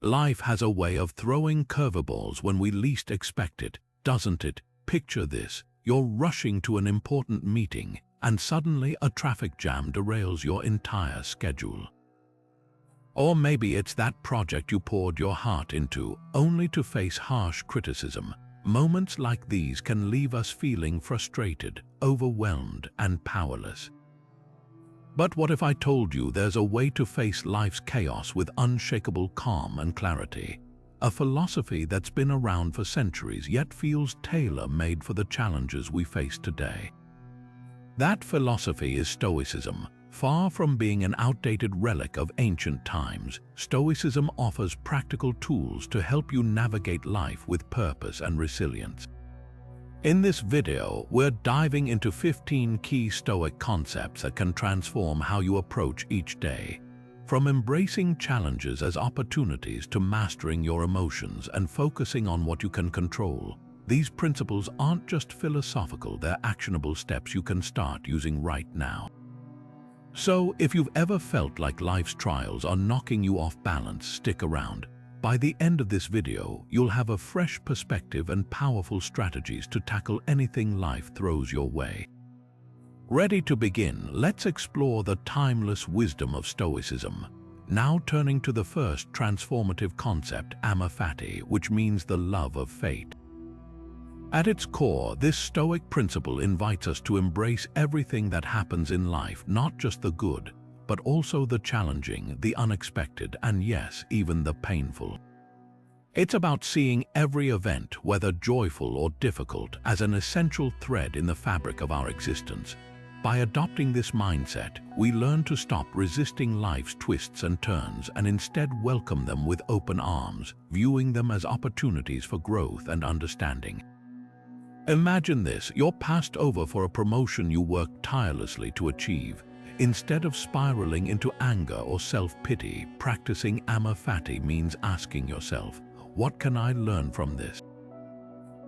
Life has a way of throwing curveballs when we least expect it, doesn't it? Picture this: you're rushing to an important meeting, and suddenly a traffic jam derails your entire schedule. Or maybe it's that project you poured your heart into, only to face harsh criticism. Moments like these can leave us feeling frustrated, overwhelmed, and powerless. But what if I told you there's a way to face life's chaos with unshakable calm and clarity? A philosophy that's been around for centuries yet feels tailor-made for the challenges we face today. That philosophy is Stoicism. Far from being an outdated relic of ancient times, Stoicism offers practical tools to help you navigate life with purpose and resilience. In this video, we're diving into 15 key Stoic concepts that can transform how you approach each day. From embracing challenges as opportunities to mastering your emotions and focusing on what you can control, these principles aren't just philosophical, they're actionable steps you can start using right now. So, if you've ever felt like life's trials are knocking you off balance, stick around. By the end of this video, you'll have a fresh perspective and powerful strategies to tackle anything life throws your way. Ready to begin? Let's explore the timeless wisdom of Stoicism. Now turning to the first transformative concept, Amor Fati, which means the love of fate. At its core, this Stoic principle invites us to embrace everything that happens in life, not just the good, but also the challenging, the unexpected, and yes, even the painful. It's about seeing every event, whether joyful or difficult, as an essential thread in the fabric of our existence. By adopting this mindset, we learn to stop resisting life's twists and turns and instead welcome them with open arms, viewing them as opportunities for growth and understanding. Imagine this: you're passed over for a promotion you worked tirelessly to achieve. Instead of spiraling into anger or self-pity, practicing Amor Fati means asking yourself, what can I learn from this?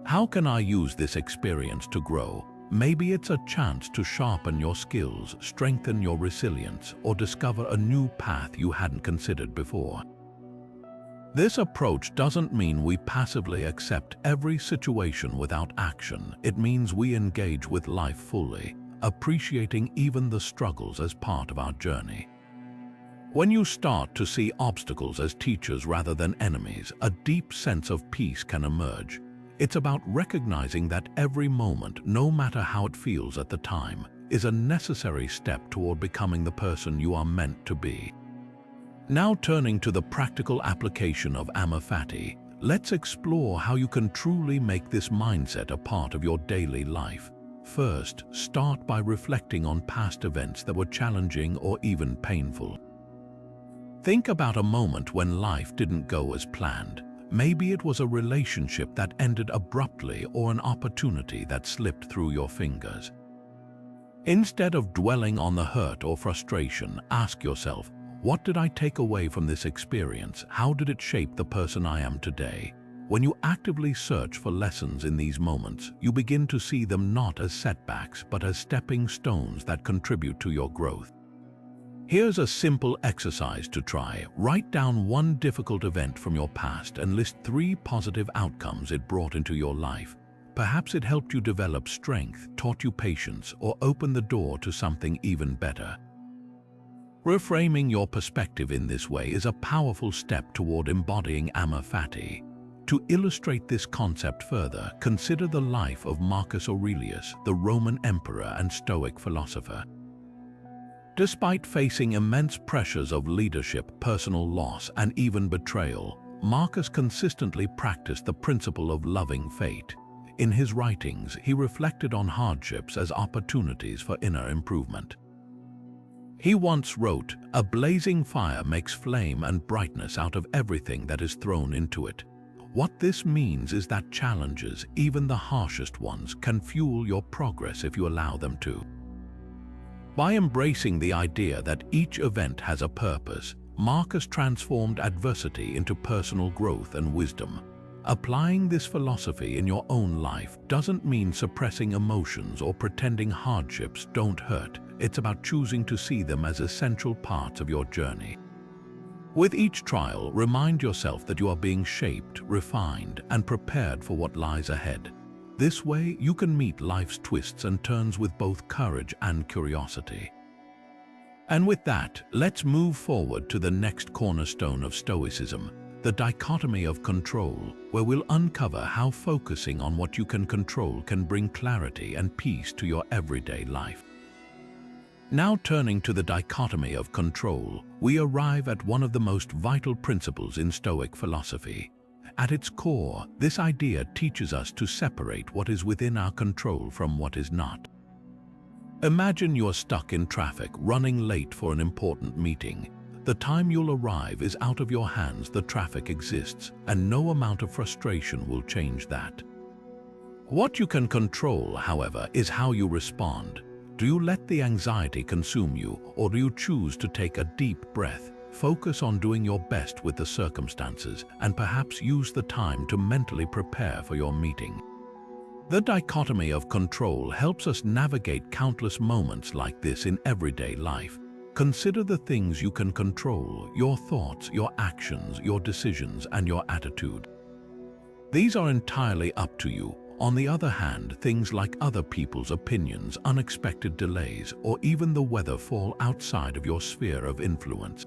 How can I use this experience to grow? Maybe it's a chance to sharpen your skills, strengthen your resilience, or discover a new path you hadn't considered before. This approach doesn't mean we passively accept every situation without action. It means we engage with life fully, appreciating even the struggles as part of our journey. When you start to see obstacles as teachers rather than enemies, a deep sense of peace can emerge. It's about recognizing that every moment, no matter how it feels at the time, is a necessary step toward becoming the person you are meant to be. Now turning to the practical application of Amor Fati, let's explore how you can truly make this mindset a part of your daily life. First, start by reflecting on past events that were challenging or even painful. Think about a moment when life didn't go as planned. Maybe it was a relationship that ended abruptly or an opportunity that slipped through your fingers. Instead of dwelling on the hurt or frustration, ask yourself, what did I take away from this experience? How did it shape the person I am today? When you actively search for lessons in these moments, you begin to see them not as setbacks, but as stepping stones that contribute to your growth. Here's a simple exercise to try. Write down one difficult event from your past and list 3 positive outcomes it brought into your life. Perhaps it helped you develop strength, taught you patience, or opened the door to something even better. Reframing your perspective in this way is a powerful step toward embodying Amor Fati. To illustrate this concept further, consider the life of Marcus Aurelius, the Roman emperor and Stoic philosopher. Despite facing immense pressures of leadership, personal loss, and even betrayal, Marcus consistently practiced the principle of loving fate. In his writings, he reflected on hardships as opportunities for inner improvement. He once wrote, "A blazing fire makes flame and brightness out of everything that is thrown into it." What this means is that challenges, even the harshest ones, can fuel your progress if you allow them to. By embracing the idea that each event has a purpose, Marcus transformed adversity into personal growth and wisdom. Applying this philosophy in your own life doesn't mean suppressing emotions or pretending hardships don't hurt. It's about choosing to see them as essential parts of your journey. With each trial, remind yourself that you are being shaped, refined, and prepared for what lies ahead. This way, you can meet life's twists and turns with both courage and curiosity. And with that, let's move forward to the next cornerstone of Stoicism, the dichotomy of control, where we'll uncover how focusing on what you can control can bring clarity and peace to your everyday life. Now turning to the dichotomy of control, we arrive at one of the most vital principles in Stoic philosophy. At its core, this idea teaches us to separate what is within our control from what is not. Imagine you're stuck in traffic, running late for an important meeting. The time you'll arrive is out of your hands. The traffic exists, and no amount of frustration will change that. What you can control, however, is how you respond. Do you let the anxiety consume you, or do you choose to take a deep breath, focus on doing your best with the circumstances, and perhaps use the time to mentally prepare for your meeting? The dichotomy of control helps us navigate countless moments like this in everyday life. Consider the things you can control: your thoughts, your actions, your decisions, and your attitude. These are entirely up to you. On the other hand, things like other people's opinions, unexpected delays, or even the weather fall outside of your sphere of influence.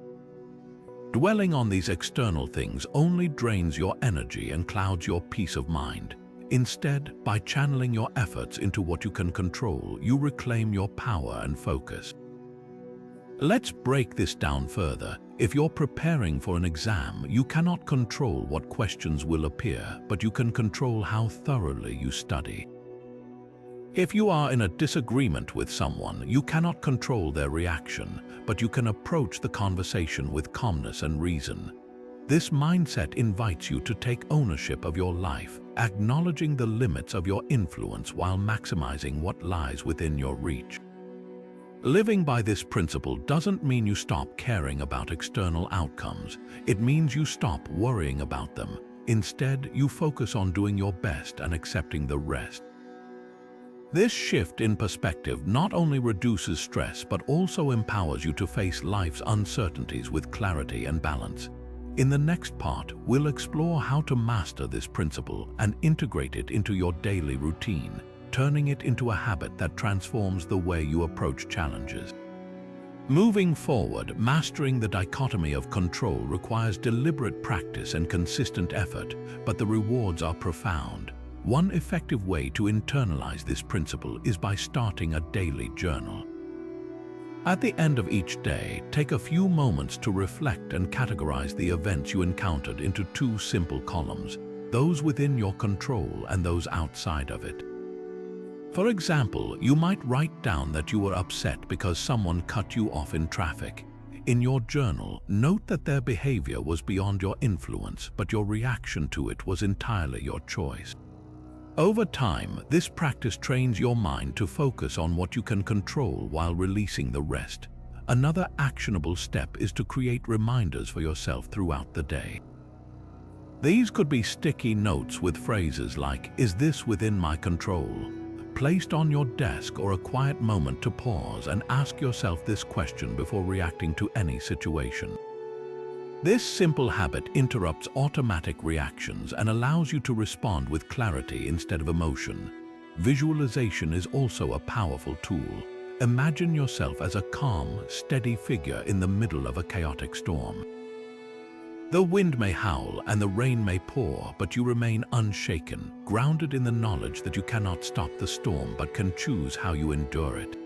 Dwelling on these external things only drains your energy and clouds your peace of mind. Instead, by channeling your efforts into what you can control, you reclaim your power and focus. Let's break this down further. If you're preparing for an exam, you cannot control what questions will appear, but you can control how thoroughly you study. If you are in a disagreement with someone, you cannot control their reaction, but you can approach the conversation with calmness and reason. This mindset invites you to take ownership of your life, acknowledging the limits of your influence while maximizing what lies within your reach. Living by this principle doesn't mean you stop caring about external outcomes. It means you stop worrying about them. Instead, you focus on doing your best and accepting the rest. This shift in perspective not only reduces stress but also empowers you to face life's uncertainties with clarity and balance. In the next part, we'll explore how to master this principle and integrate it into your daily routine, turning it into a habit that transforms the way you approach challenges. Moving forward, mastering the dichotomy of control requires deliberate practice and consistent effort, but the rewards are profound. One effective way to internalize this principle is by starting a daily journal. At the end of each day, take a few moments to reflect and categorize the events you encountered into two simple columns: those within your control and those outside of it. For example, you might write down that you were upset because someone cut you off in traffic. In your journal, note that their behavior was beyond your influence, but your reaction to it was entirely your choice. Over time, this practice trains your mind to focus on what you can control while releasing the rest. Another actionable step is to create reminders for yourself throughout the day. These could be sticky notes with phrases like, "Is this within my control?" placed on your desk, or a quiet moment to pause and ask yourself this question before reacting to any situation. This simple habit interrupts automatic reactions and allows you to respond with clarity instead of emotion. Visualization is also a powerful tool. Imagine yourself as a calm, steady figure in the middle of a chaotic storm. The wind may howl and the rain may pour, but you remain unshaken, grounded in the knowledge that you cannot stop the storm but can choose how you endure it.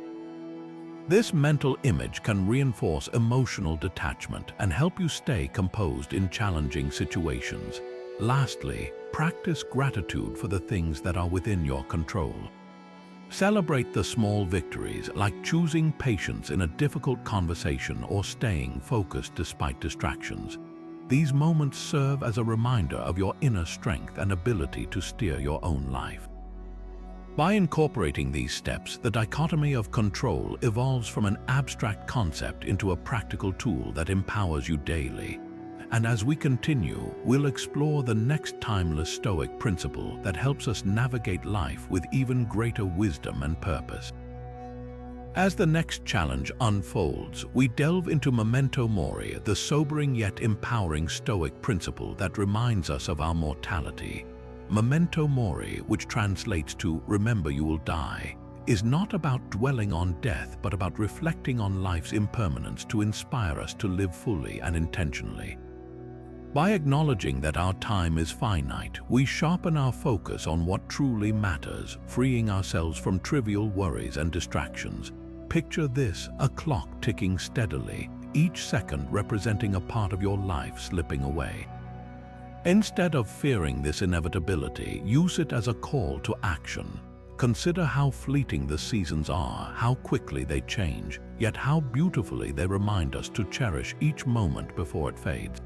This mental image can reinforce emotional detachment and help you stay composed in challenging situations. Lastly, practice gratitude for the things that are within your control. Celebrate the small victories, like choosing patience in a difficult conversation or staying focused despite distractions. These moments serve as a reminder of your inner strength and ability to steer your own life. By incorporating these steps, the dichotomy of control evolves from an abstract concept into a practical tool that empowers you daily. And as we continue, we'll explore the next timeless Stoic principle that helps us navigate life with even greater wisdom and purpose. As the next challenge unfolds, we delve into Memento Mori, the sobering yet empowering Stoic principle that reminds us of our mortality. Memento Mori, which translates to "remember you will die," is not about dwelling on death but about reflecting on life's impermanence to inspire us to live fully and intentionally. By acknowledging that our time is finite, we sharpen our focus on what truly matters, freeing ourselves from trivial worries and distractions. Picture this: a clock ticking steadily, each second representing a part of your life slipping away. Instead of fearing this inevitability, use it as a call to action. Consider how fleeting the seasons are, how quickly they change, yet how beautifully they remind us to cherish each moment before it fades.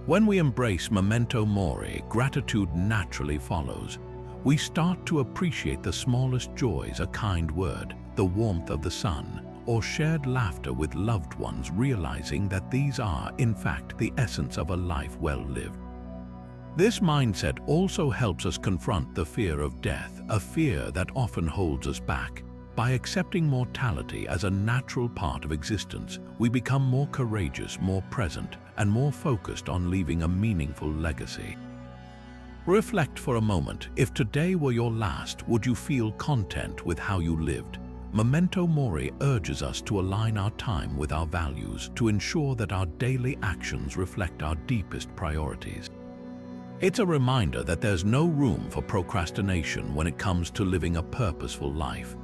When we embrace Memento Mori, gratitude naturally follows. We start to appreciate the smallest joys: a kind word, the warmth of the sun, or shared laughter with loved ones, realizing that these are, in fact, the essence of a life well lived. This mindset also helps us confront the fear of death, a fear that often holds us back. By accepting mortality as a natural part of existence, we become more courageous, more present, and more focused on leaving a meaningful legacy. Reflect for a moment. If today were your last, would you feel content with how you lived? Memento Mori urges us to align our time with our values, to ensure that our daily actions reflect our deepest priorities. It's a reminder that there's no room for procrastination when it comes to living a purposeful life.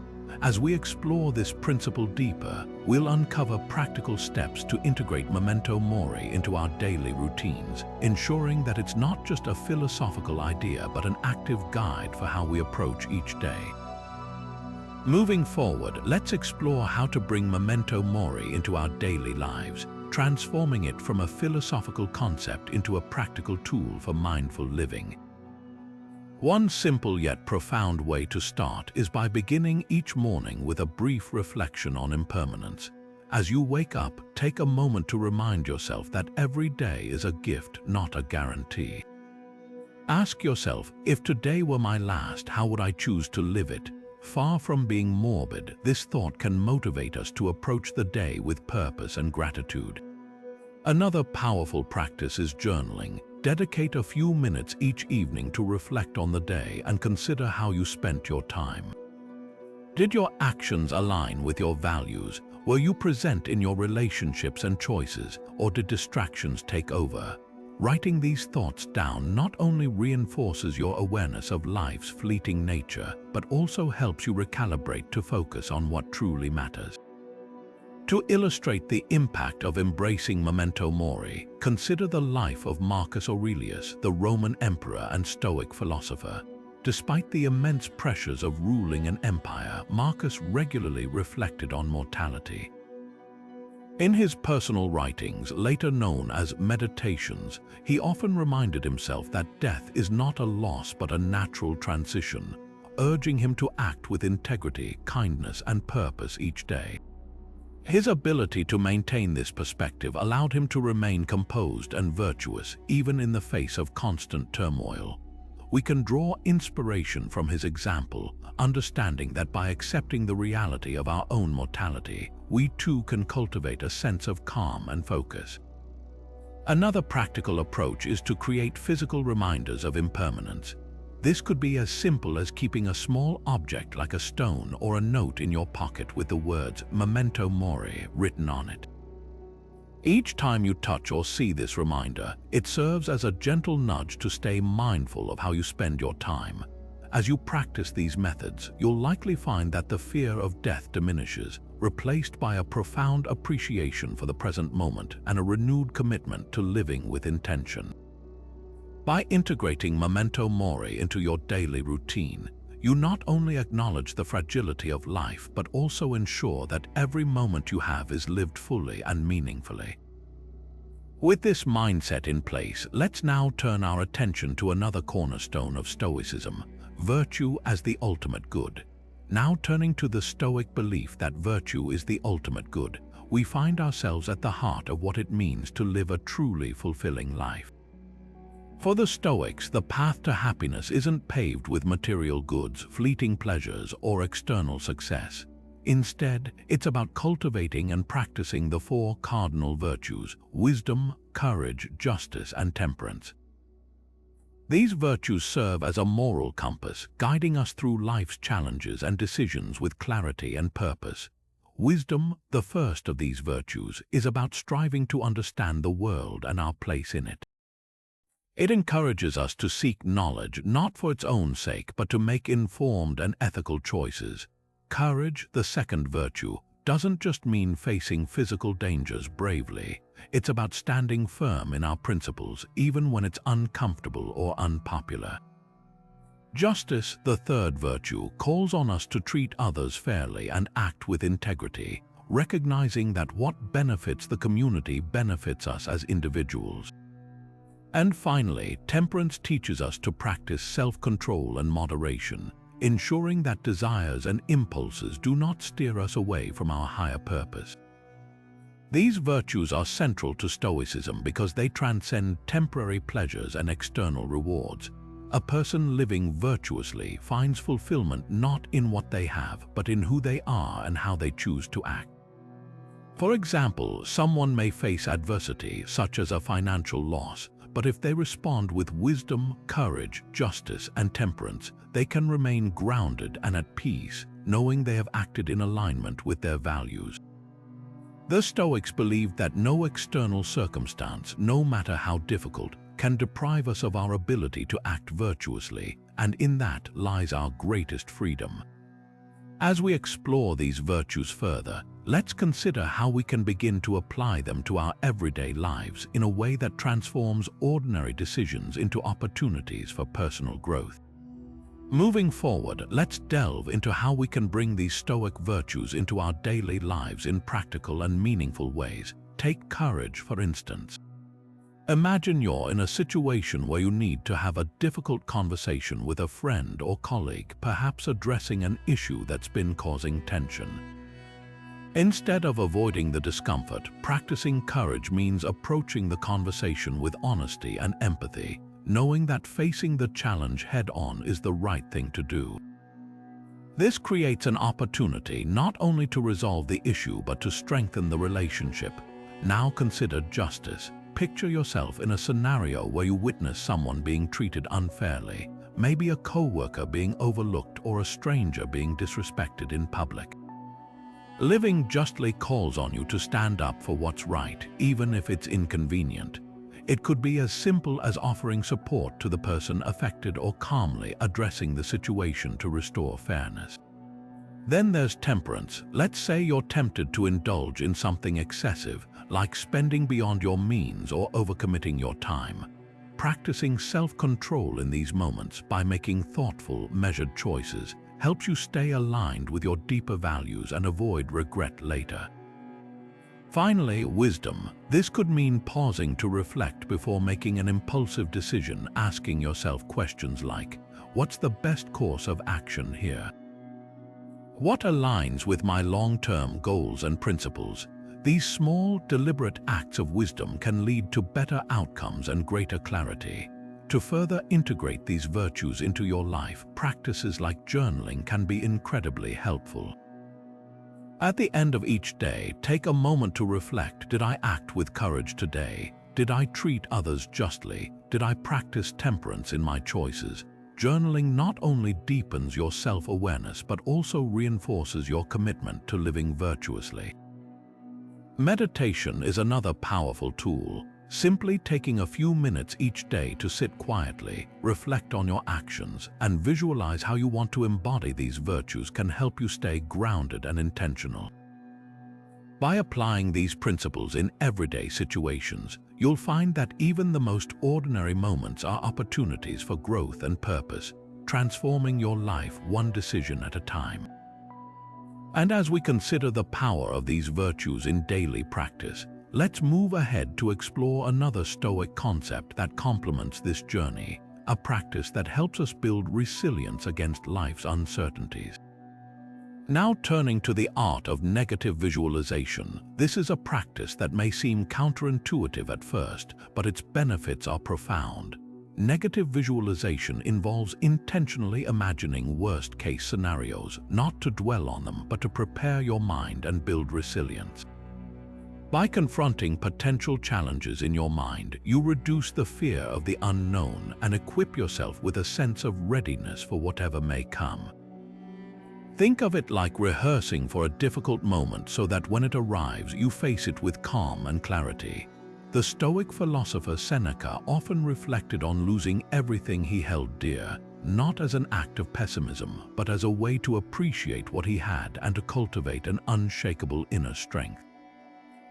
As we explore this principle deeper, we'll uncover practical steps to integrate Memento Mori into our daily routines, ensuring that it's not just a philosophical idea but an active guide for how we approach each day. Moving forward, let's explore how to bring Memento Mori into our daily lives, transforming it from a philosophical concept into a practical tool for mindful living. One simple yet profound way to start is by beginning each morning with a brief reflection on impermanence. As you wake up, take a moment to remind yourself that every day is a gift, not a guarantee. Ask yourself, if today were my last, how would I choose to live it? Far from being morbid, this thought can motivate us to approach the day with purpose and gratitude. Another powerful practice is journaling. Dedicate a few minutes each evening to reflect on the day and consider how you spent your time. Did your actions align with your values? Were you present in your relationships and choices, or did distractions take over? Writing these thoughts down not only reinforces your awareness of life's fleeting nature, but also helps you recalibrate to focus on what truly matters. To illustrate the impact of embracing Memento Mori, consider the life of Marcus Aurelius, the Roman emperor and Stoic philosopher. Despite the immense pressures of ruling an empire, Marcus regularly reflected on mortality. In his personal writings, later known as Meditations, he often reminded himself that death is not a loss but a natural transition, urging him to act with integrity, kindness, and purpose each day. His ability to maintain this perspective allowed him to remain composed and virtuous, even in the face of constant turmoil. We can draw inspiration from his example, understanding that by accepting the reality of our own mortality, we too can cultivate a sense of calm and focus. Another practical approach is to create physical reminders of impermanence. This could be as simple as keeping a small object like a stone or a note in your pocket with the words "Memento Mori" written on it. Each time you touch or see this reminder, it serves as a gentle nudge to stay mindful of how you spend your time. As you practice these methods, you'll likely find that the fear of death diminishes, replaced by a profound appreciation for the present moment and a renewed commitment to living with intention. By integrating Memento Mori into your daily routine, you not only acknowledge the fragility of life but also ensure that every moment you have is lived fully and meaningfully. With this mindset in place, let's now turn our attention to another cornerstone of Stoicism: virtue as the ultimate good. Now turning to the Stoic belief that virtue is the ultimate good, we find ourselves at the heart of what it means to live a truly fulfilling life. For the Stoics, the path to happiness isn't paved with material goods, fleeting pleasures, or external success. Instead, it's about cultivating and practicing the four cardinal virtues: wisdom, courage, justice, and temperance. These virtues serve as a moral compass, guiding us through life's challenges and decisions with clarity and purpose. Wisdom, the first of these virtues, is about striving to understand the world and our place in it. It encourages us to seek knowledge not for its own sake, but to make informed and ethical choices. Courage, the second virtue, doesn't just mean facing physical dangers bravely. It's about standing firm in our principles, even when it's uncomfortable or unpopular. Justice, the third virtue, calls on us to treat others fairly and act with integrity, recognizing that what benefits the community benefits us as individuals. And finally, temperance teaches us to practice self-control and moderation, ensuring that desires and impulses do not steer us away from our higher purpose. These virtues are central to Stoicism because they transcend temporary pleasures and external rewards. A person living virtuously finds fulfillment not in what they have, but in who they are and how they choose to act. For example, someone may face adversity, such as a financial loss, but if they respond with wisdom, courage, justice, and temperance, they can remain grounded and at peace, knowing they have acted in alignment with their values. The Stoics believed that no external circumstance, no matter how difficult, can deprive us of our ability to act virtuously, and in that lies our greatest freedom. As we explore these virtues further, let's consider how we can begin to apply them to our everyday lives in a way that transforms ordinary decisions into opportunities for personal growth. Moving forward, let's delve into how we can bring these Stoic virtues into our daily lives in practical and meaningful ways. Take courage, for instance. Imagine you're in a situation where you need to have a difficult conversation with a friend or colleague, perhaps addressing an issue that's been causing tension. Instead of avoiding the discomfort, practicing courage means approaching the conversation with honesty and empathy, knowing that facing the challenge head-on is the right thing to do. This creates an opportunity not only to resolve the issue but to strengthen the relationship. Now consider justice. Picture yourself in a scenario where you witness someone being treated unfairly, maybe a co-worker being overlooked or a stranger being disrespected in public. Living justly calls on you to stand up for what's right, even if it's inconvenient. It could be as simple as offering support to the person affected or calmly addressing the situation to restore fairness. Then there's temperance. Let's say you're tempted to indulge in something excessive, like spending beyond your means or overcommitting your time. Practicing self-control in these moments by making thoughtful, measured choices helps you stay aligned with your deeper values and avoid regret later. Finally, wisdom. This could mean pausing to reflect before making an impulsive decision, asking yourself questions like, what's the best course of action here? What aligns with my long-term goals and principles? These small, deliberate acts of wisdom can lead to better outcomes and greater clarity. To further integrate these virtues into your life, practices like journaling can be incredibly helpful. At the end of each day, take a moment to reflect. Did I act with courage today? Did I treat others justly? Did I practice temperance in my choices? Journaling not only deepens your self-awareness but also reinforces your commitment to living virtuously. Meditation is another powerful tool. Simply taking a few minutes each day to sit quietly, reflect on your actions, and visualize how you want to embody these virtues can help you stay grounded and intentional. By applying these principles in everyday situations, you'll find that even the most ordinary moments are opportunities for growth and purpose, transforming your life one decision at a time. And as we consider the power of these virtues in daily practice, let's move ahead to explore another Stoic concept that complements this journey, a practice that helps us build resilience against life's uncertainties. Now turning to the art of negative visualization, this is a practice that may seem counterintuitive at first, but its benefits are profound. Negative visualization involves intentionally imagining worst-case scenarios, not to dwell on them, but to prepare your mind and build resilience. By confronting potential challenges in your mind, you reduce the fear of the unknown and equip yourself with a sense of readiness for whatever may come. Think of it like rehearsing for a difficult moment so that when it arrives, you face it with calm and clarity. The Stoic philosopher Seneca often reflected on losing everything he held dear, not as an act of pessimism, but as a way to appreciate what he had and to cultivate an unshakable inner strength.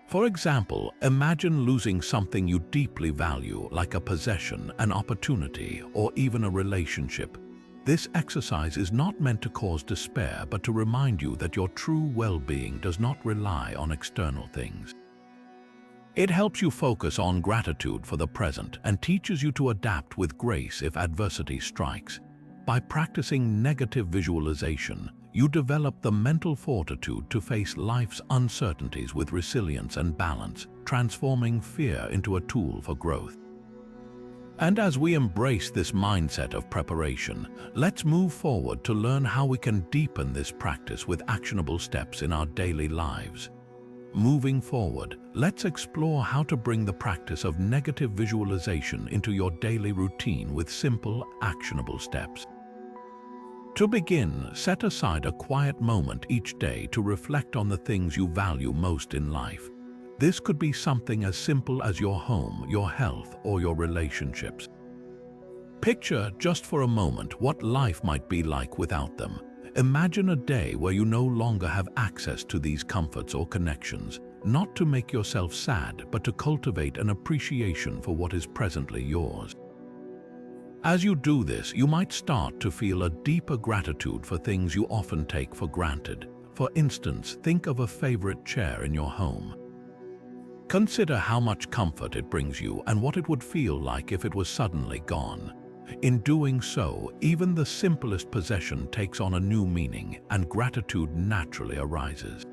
For example, imagine losing something you deeply value, like a possession, an opportunity, or even a relationship. This exercise is not meant to cause despair, but to remind you that your true well-being does not rely on external things. It helps you focus on gratitude for the present and teaches you to adapt with grace if adversity strikes. By practicing negative visualization, you develop the mental fortitude to face life's uncertainties with resilience and balance, transforming fear into a tool for growth. And as we embrace this mindset of preparation, let's move forward to learn how we can deepen this practice with actionable steps in our daily lives. Moving forward, let's explore how to bring the practice of negative visualization into your daily routine with simple, actionable steps. To begin, set aside a quiet moment each day to reflect on the things you value most in life. This could be something as simple as your home, your health, or your relationships. Picture, just for a moment, what life might be like without them. Imagine a day where you no longer have access to these comforts or connections, not to make yourself sad, but to cultivate an appreciation for what is presently yours. As you do this, you might start to feel a deeper gratitude for things you often take for granted. For instance, think of a favorite chair in your home. Consider how much comfort it brings you and what it would feel like if it was suddenly gone. In doing so, even the simplest possession takes on a new meaning, and gratitude naturally arises.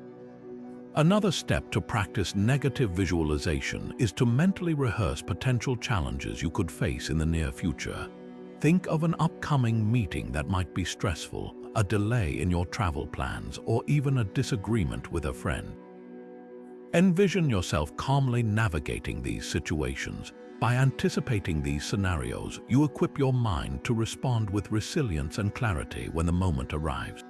Another step to practice negative visualization is to mentally rehearse potential challenges you could face in the near future. Think of an upcoming meeting that might be stressful, a delay in your travel plans, or even a disagreement with a friend. Envision yourself calmly navigating these situations. By anticipating these scenarios, you equip your mind to respond with resilience and clarity when the moment arrives.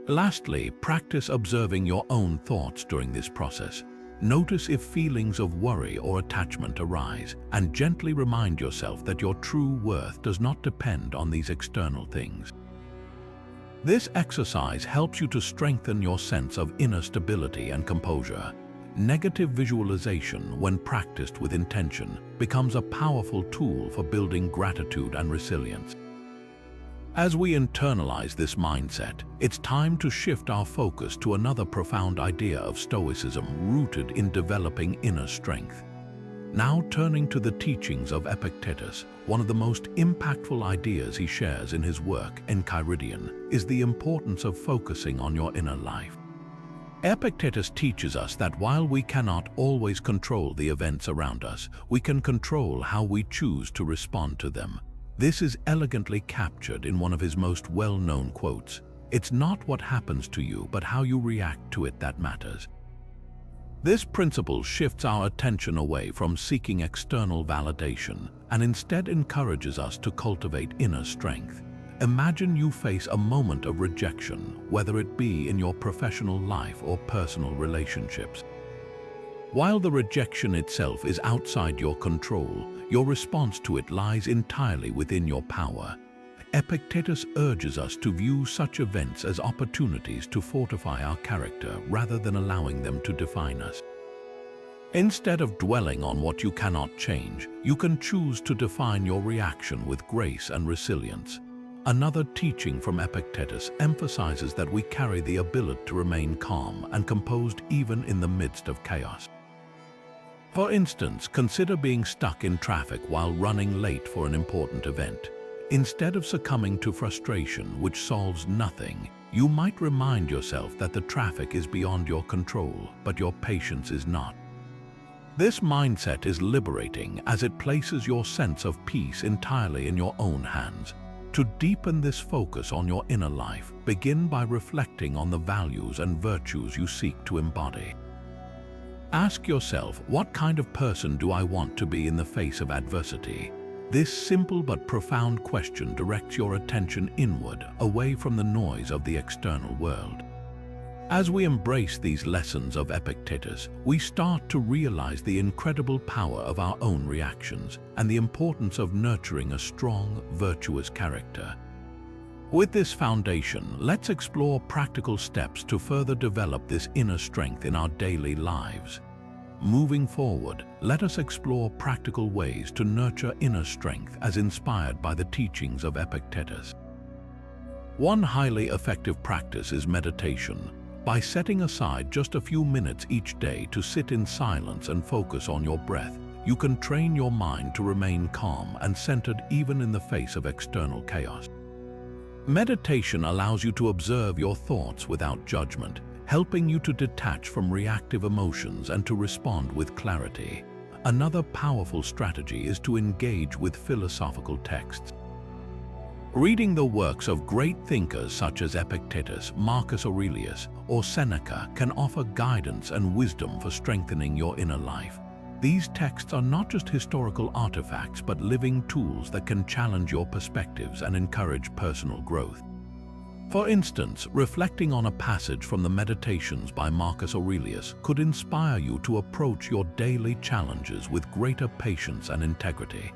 Lastly, practice observing your own thoughts during this process. Notice if feelings of worry or attachment arise, and gently remind yourself that your true worth does not depend on these external things. This exercise helps you to strengthen your sense of inner stability and composure. Negative visualization, when practiced with intention, becomes a powerful tool for building gratitude and resilience. As we internalize this mindset, it's time to shift our focus to another profound idea of Stoicism rooted in developing inner strength. Now turning to the teachings of Epictetus, one of the most impactful ideas he shares in his work, Enchiridion, is the importance of focusing on your inner life. Epictetus teaches us that while we cannot always control the events around us, we can control how we choose to respond to them. This is elegantly captured in one of his most well-known quotes: "It's not what happens to you, but how you react to it that matters." This principle shifts our attention away from seeking external validation and instead encourages us to cultivate inner strength. Imagine you face a moment of rejection, whether it be in your professional life or personal relationships. While the rejection itself is outside your control, your response to it lies entirely within your power. Epictetus urges us to view such events as opportunities to fortify our character rather than allowing them to define us. Instead of dwelling on what you cannot change, you can choose to define your reaction with grace and resilience. Another teaching from Epictetus emphasizes that we carry the ability to remain calm and composed even in the midst of chaos. For instance, consider being stuck in traffic while running late for an important event. Instead of succumbing to frustration, which solves nothing, you might remind yourself that the traffic is beyond your control, but your patience is not. This mindset is liberating as it places your sense of peace entirely in your own hands. To deepen this focus on your inner life, begin by reflecting on the values and virtues you seek to embody. Ask yourself, what kind of person do I want to be in the face of adversity? This simple but profound question directs your attention inward, away from the noise of the external world. As we embrace these lessons of Epictetus, we start to realize the incredible power of our own reactions and the importance of nurturing a strong, virtuous character. With this foundation, let's explore practical steps to further develop this inner strength in our daily lives. Moving forward, let us explore practical ways to nurture inner strength as inspired by the teachings of Epictetus. One highly effective practice is meditation. By setting aside just a few minutes each day to sit in silence and focus on your breath, you can train your mind to remain calm and centered even in the face of external chaos. Meditation allows you to observe your thoughts without judgment, helping you to detach from reactive emotions and to respond with clarity. Another powerful strategy is to engage with philosophical texts. Reading the works of great thinkers such as Epictetus, Marcus Aurelius, or Seneca can offer guidance and wisdom for strengthening your inner life. These texts are not just historical artifacts, but living tools that can challenge your perspectives and encourage personal growth. For instance, reflecting on a passage from the Meditations by Marcus Aurelius could inspire you to approach your daily challenges with greater patience and integrity.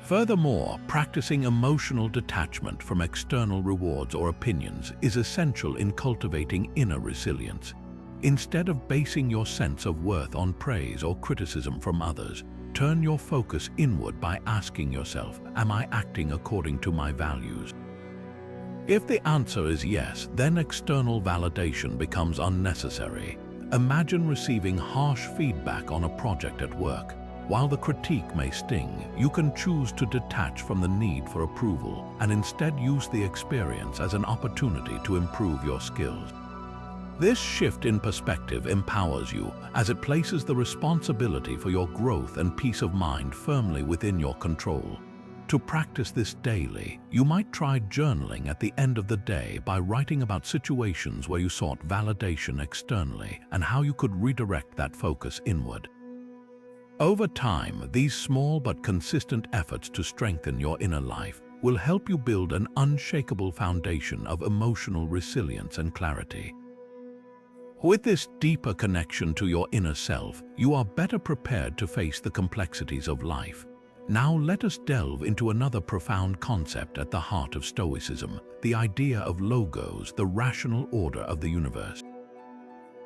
Furthermore, practicing emotional detachment from external rewards or opinions is essential in cultivating inner resilience. Instead of basing your sense of worth on praise or criticism from others, turn your focus inward by asking yourself, am I acting according to my values? If the answer is yes, then external validation becomes unnecessary. Imagine receiving harsh feedback on a project at work. While the critique may sting, you can choose to detach from the need for approval and instead use the experience as an opportunity to improve your skills. This shift in perspective empowers you as it places the responsibility for your growth and peace of mind firmly within your control. To practice this daily, you might try journaling at the end of the day by writing about situations where you sought validation externally and how you could redirect that focus inward. Over time, these small but consistent efforts to strengthen your inner life will help you build an unshakable foundation of emotional resilience and clarity. With this deeper connection to your inner self, you are better prepared to face the complexities of life. Now let us delve into another profound concept at the heart of Stoicism, the idea of logos, the rational order of the universe.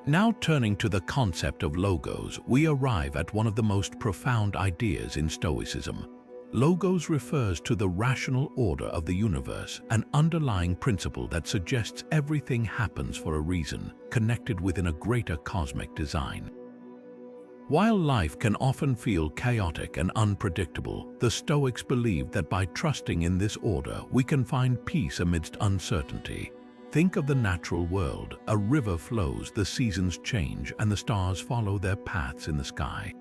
Now turning to the concept of logos, we arrive at one of the most profound ideas in Stoicism. Logos refers to the rational order of the universe, an underlying principle that suggests everything happens for a reason, connected within a greater cosmic design. While life can often feel chaotic and unpredictable, the Stoics believe that by trusting in this order, we can find peace amidst uncertainty. Think of the natural world. A river flows, the seasons change, and the stars follow their paths in the sky.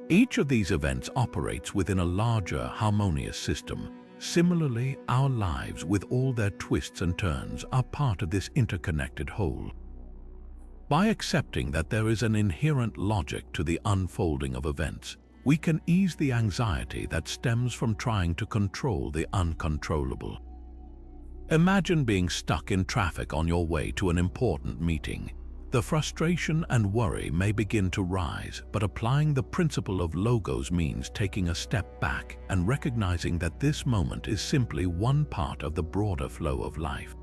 Each of these events operates within a larger, harmonious system. Similarly, our lives, with all their twists and turns, are part of this interconnected whole. By accepting that there is an inherent logic to the unfolding of events, we can ease the anxiety that stems from trying to control the uncontrollable. Imagine being stuck in traffic on your way to an important meeting. The frustration and worry may begin to rise, but applying the principle of logos means taking a step back and recognizing that this moment is simply one part of the broader flow of life.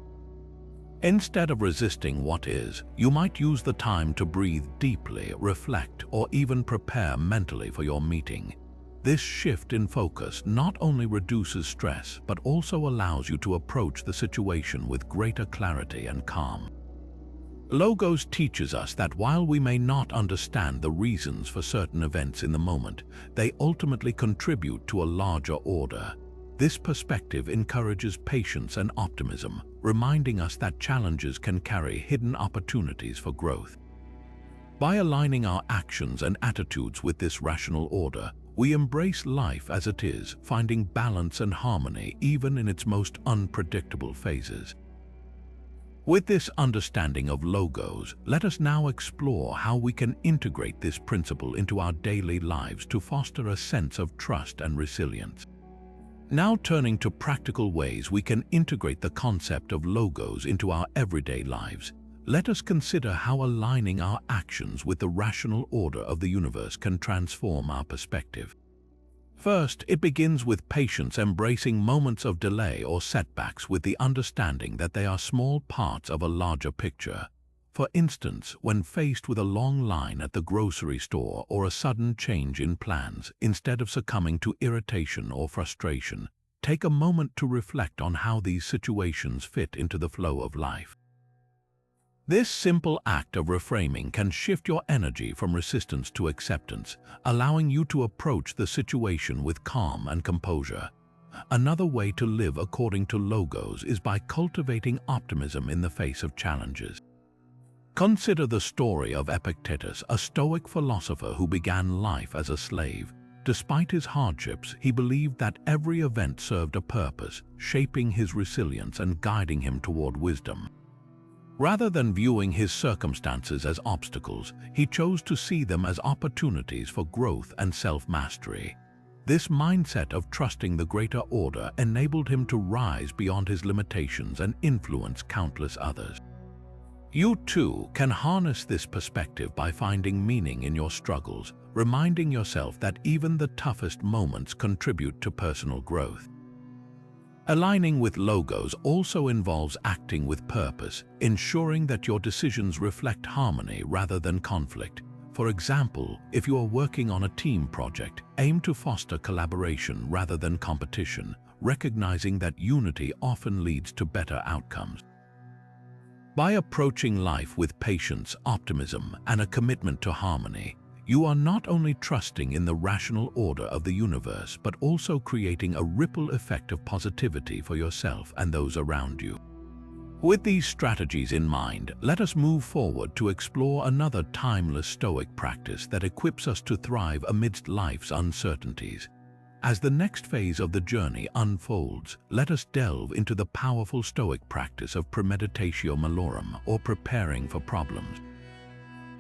Instead of resisting what is, you might use the time to breathe deeply, reflect, or even prepare mentally for your meeting. This shift in focus not only reduces stress, but also allows you to approach the situation with greater clarity and calm. Logos teaches us that while we may not understand the reasons for certain events in the moment, they ultimately contribute to a larger order. This perspective encourages patience and optimism, reminding us that challenges can carry hidden opportunities for growth. By aligning our actions and attitudes with this rational order, we embrace life as it is, finding balance and harmony even in its most unpredictable phases. With this understanding of logos, let us now explore how we can integrate this principle into our daily lives to foster a sense of trust and resilience. Now turning to practical ways we can integrate the concept of logos into our everyday lives, let us consider how aligning our actions with the rational order of the universe can transform our perspective. First, it begins with patience, embracing moments of delay or setbacks with the understanding that they are small parts of a larger picture. For instance, when faced with a long line at the grocery store or a sudden change in plans, instead of succumbing to irritation or frustration, take a moment to reflect on how these situations fit into the flow of life. This simple act of reframing can shift your energy from resistance to acceptance, allowing you to approach the situation with calm and composure. Another way to live according to logos is by cultivating optimism in the face of challenges. Consider the story of Epictetus, a Stoic philosopher who began life as a slave. Despite his hardships, he believed that every event served a purpose, shaping his resilience and guiding him toward wisdom. Rather than viewing his circumstances as obstacles, he chose to see them as opportunities for growth and self-mastery. This mindset of trusting the greater order enabled him to rise beyond his limitations and influence countless others. You too can harness this perspective by finding meaning in your struggles, reminding yourself that even the toughest moments contribute to personal growth. Aligning with logos also involves acting with purpose, ensuring that your decisions reflect harmony rather than conflict. For example, if you are working on a team project, aim to foster collaboration rather than competition, recognizing that unity often leads to better outcomes. By approaching life with patience, optimism, and a commitment to harmony, you are not only trusting in the rational order of the universe, but also creating a ripple effect of positivity for yourself and those around you. With these strategies in mind, let us move forward to explore another timeless Stoic practice that equips us to thrive amidst life's uncertainties. As the next phase of the journey unfolds, let us delve into the powerful Stoic practice of premeditatio malorum, or preparing for problems.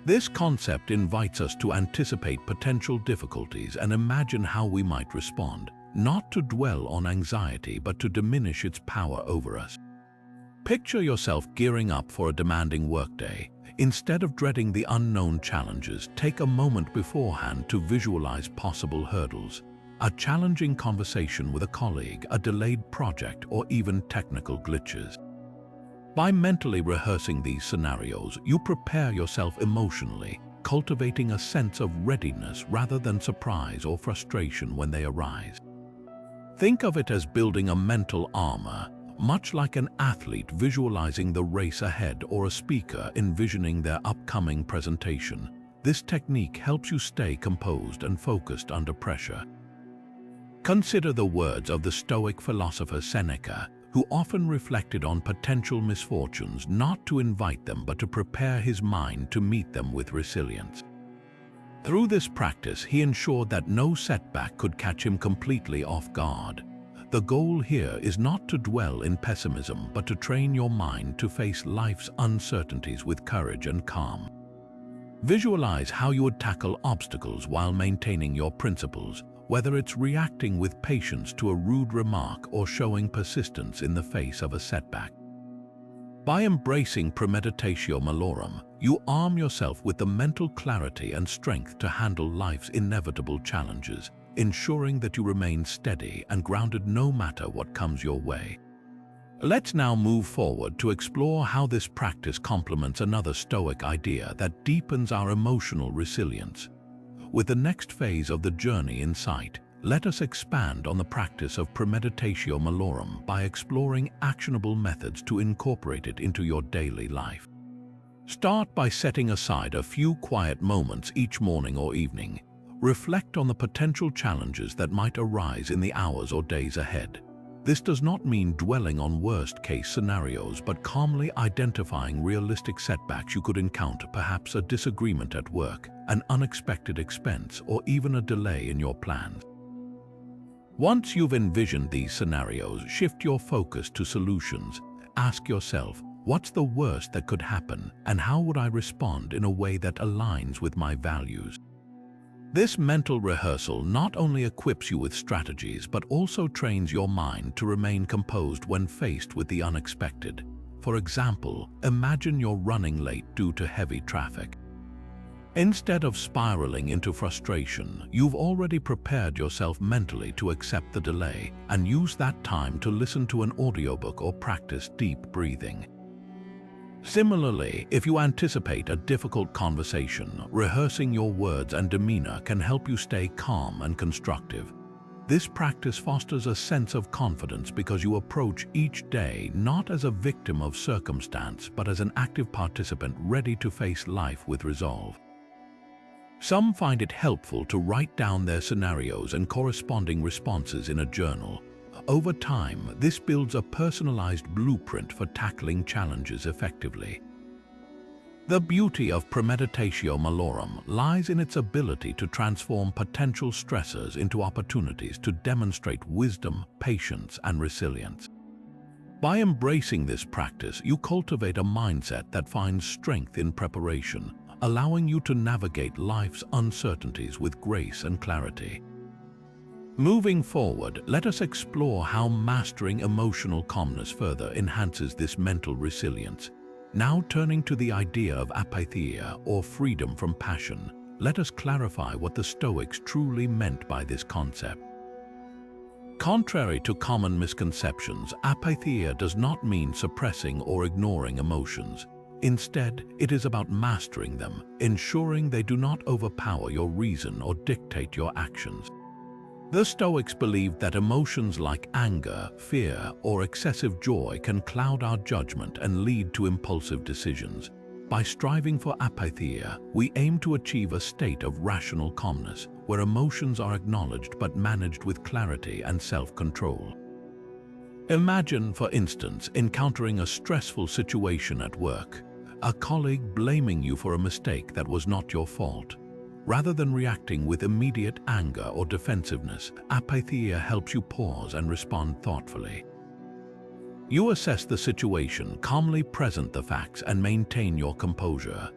This concept invites us to anticipate potential difficulties and imagine how we might respond, not to dwell on anxiety but to diminish its power over us. Picture yourself gearing up for a demanding workday. Instead of dreading the unknown challenges, take a moment beforehand to visualize possible hurdles. A challenging conversation with a colleague, a delayed project, or even technical glitches. By mentally rehearsing these scenarios, you prepare yourself emotionally, cultivating a sense of readiness rather than surprise or frustration when they arise. Think of it as building a mental armor, much like an athlete visualizing the race ahead or a speaker envisioning their upcoming presentation. This technique helps you stay composed and focused under pressure. Consider the words of the Stoic philosopher Seneca, who often reflected on potential misfortunes not to invite them but to prepare his mind to meet them with resilience. Through this practice, he ensured that no setback could catch him completely off guard. The goal here is not to dwell in pessimism but to train your mind to face life's uncertainties with courage and calm. Visualize how you would tackle obstacles while maintaining your principles, whether it's reacting with patience to a rude remark or showing persistence in the face of a setback. By embracing premeditatio malorum, you arm yourself with the mental clarity and strength to handle life's inevitable challenges, ensuring that you remain steady and grounded no matter what comes your way. Let's now move forward to explore how this practice complements another Stoic idea that deepens our emotional resilience. With the next phase of the journey in sight, let us expand on the practice of premeditatio malorum by exploring actionable methods to incorporate it into your daily life. Start by setting aside a few quiet moments each morning or evening. Reflect on the potential challenges that might arise in the hours or days ahead. This does not mean dwelling on worst-case scenarios, but calmly identifying realistic setbacks you could encounter, perhaps a disagreement at work, an unexpected expense, or even a delay in your plans. Once you've envisioned these scenarios, shift your focus to solutions. Ask yourself, what's the worst that could happen, and how would I respond in a way that aligns with my values? This mental rehearsal not only equips you with strategies, but also trains your mind to remain composed when faced with the unexpected. For example, imagine you're running late due to heavy traffic. Instead of spiraling into frustration, you've already prepared yourself mentally to accept the delay and use that time to listen to an audiobook or practice deep breathing. Similarly, if you anticipate a difficult conversation, rehearsing your words and demeanor can help you stay calm and constructive. This practice fosters a sense of confidence because you approach each day not as a victim of circumstance, but as an active participant ready to face life with resolve. Some find it helpful to write down their scenarios and corresponding responses in a journal. Over time, this builds a personalized blueprint for tackling challenges effectively. The beauty of premeditatio malorum lies in its ability to transform potential stressors into opportunities to demonstrate wisdom, patience, and resilience. By embracing this practice, you cultivate a mindset that finds strength in preparation, allowing you to navigate life's uncertainties with grace and clarity. Moving forward, let us explore how mastering emotional calmness further enhances this mental resilience. Now turning to the idea of apatheia, or freedom from passion, let us clarify what the Stoics truly meant by this concept. Contrary to common misconceptions, apatheia does not mean suppressing or ignoring emotions. Instead, it is about mastering them, ensuring they do not overpower your reason or dictate your actions. The Stoics believed that emotions like anger, fear, or excessive joy can cloud our judgment and lead to impulsive decisions. By striving for apatheia, we aim to achieve a state of rational calmness, where emotions are acknowledged but managed with clarity and self-control. Imagine, for instance, encountering a stressful situation at work, a colleague blaming you for a mistake that was not your fault. Rather than reacting with immediate anger or defensiveness, apatheia helps you pause and respond thoughtfully. You assess the situation, calmly present the facts, and maintain your composure.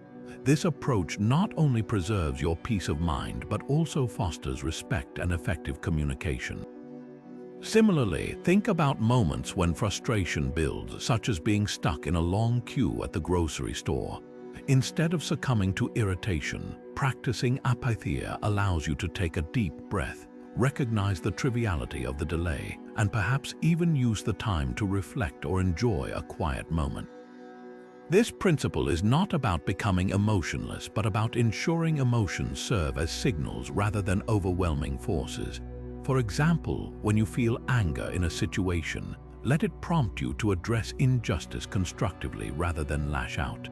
This approach not only preserves your peace of mind, but also fosters respect and effective communication. Similarly, think about moments when frustration builds, such as being stuck in a long queue at the grocery store. Instead of succumbing to irritation, practicing apatheia allows you to take a deep breath, recognize the triviality of the delay, and perhaps even use the time to reflect or enjoy a quiet moment. This principle is not about becoming emotionless, but about ensuring emotions serve as signals rather than overwhelming forces. For example, when you feel anger in a situation, let it prompt you to address injustice constructively rather than lash out.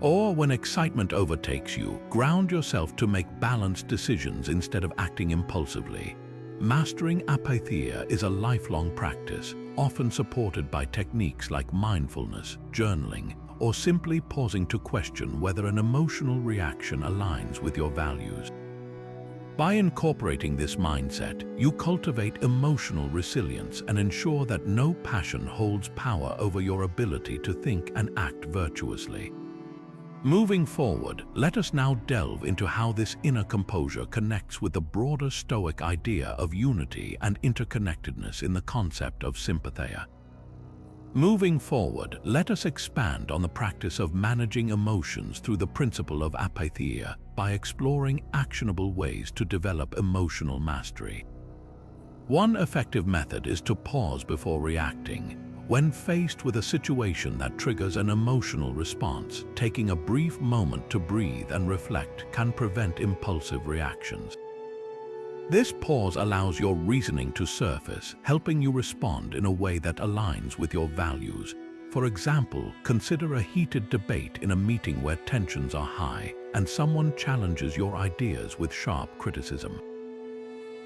Or when excitement overtakes you, ground yourself to make balanced decisions instead of acting impulsively. Mastering apatheia is a lifelong practice, often supported by techniques like mindfulness, journaling, or simply pausing to question whether an emotional reaction aligns with your values. By incorporating this mindset, you cultivate emotional resilience and ensure that no passion holds power over your ability to think and act virtuously. Moving forward, let us now delve into how this inner composure connects with the broader Stoic idea of unity and interconnectedness in the concept of sympatheia. Moving forward, let us expand on the practice of managing emotions through the principle of apatheia by exploring actionable ways to develop emotional mastery. One effective method is to pause before reacting. When faced with a situation that triggers an emotional response, taking a brief moment to breathe and reflect can prevent impulsive reactions. This pause allows your reasoning to surface, helping you respond in a way that aligns with your values. For example, consider a heated debate in a meeting where tensions are high and someone challenges your ideas with sharp criticism.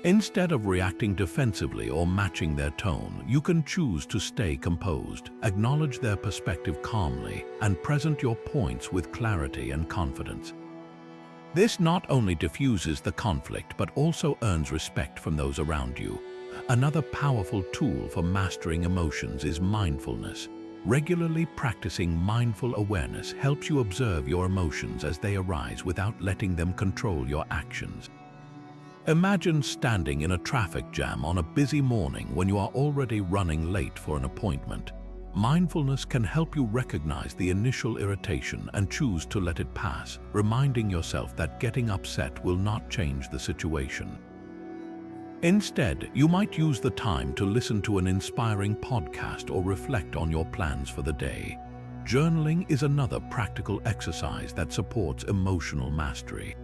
Instead of reacting defensively or matching their tone, you can choose to stay composed, acknowledge their perspective calmly, and present your points with clarity and confidence. This not only diffuses the conflict but also earns respect from those around you. Another powerful tool for mastering emotions is mindfulness. Regularly practicing mindful awareness helps you observe your emotions as they arise without letting them control your actions. Imagine standing in a traffic jam on a busy morning when you are already running late for an appointment. Mindfulness can help you recognize the initial irritation and choose to let it pass, reminding yourself that getting upset will not change the situation. Instead, you might use the time to listen to an inspiring podcast or reflect on your plans for the day. Journaling is another practical exercise that supports emotional mastery.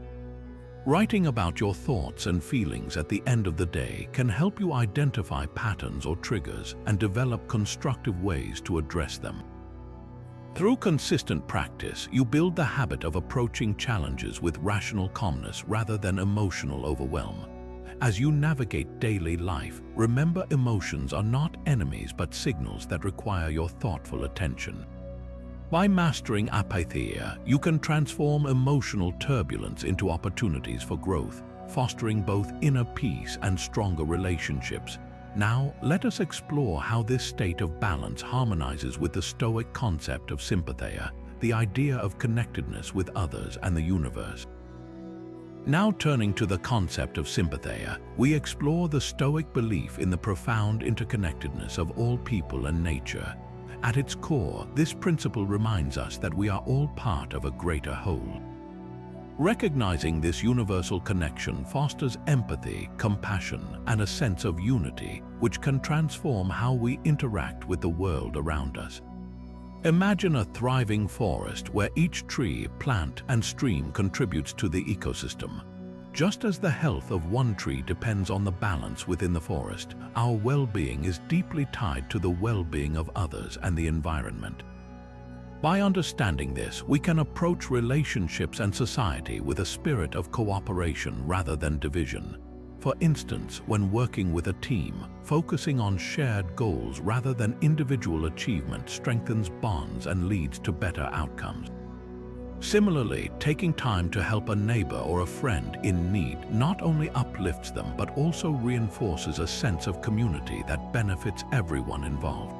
Writing about your thoughts and feelings at the end of the day can help you identify patterns or triggers and develop constructive ways to address them. Through consistent practice, you build the habit of approaching challenges with rational calmness rather than emotional overwhelm. As you navigate daily life, remember emotions are not enemies but signals that require your thoughtful attention. By mastering apatheia, you can transform emotional turbulence into opportunities for growth, fostering both inner peace and stronger relationships. Now, let us explore how this state of balance harmonizes with the Stoic concept of sympatheia, the idea of connectedness with others and the universe. Now turning to the concept of sympatheia, we explore the Stoic belief in the profound interconnectedness of all people and nature. At its core, this principle reminds us that we are all part of a greater whole. Recognizing this universal connection fosters empathy, compassion, and a sense of unity, which can transform how we interact with the world around us. Imagine a thriving forest where each tree, plant, and stream contributes to the ecosystem. Just as the health of one tree depends on the balance within the forest, our well-being is deeply tied to the well-being of others and the environment. By understanding this, we can approach relationships and society with a spirit of cooperation rather than division. For instance, when working with a team, focusing on shared goals rather than individual achievement strengthens bonds and leads to better outcomes. Similarly, taking time to help a neighbor or a friend in need not only uplifts them but also reinforces a sense of community that benefits everyone involved.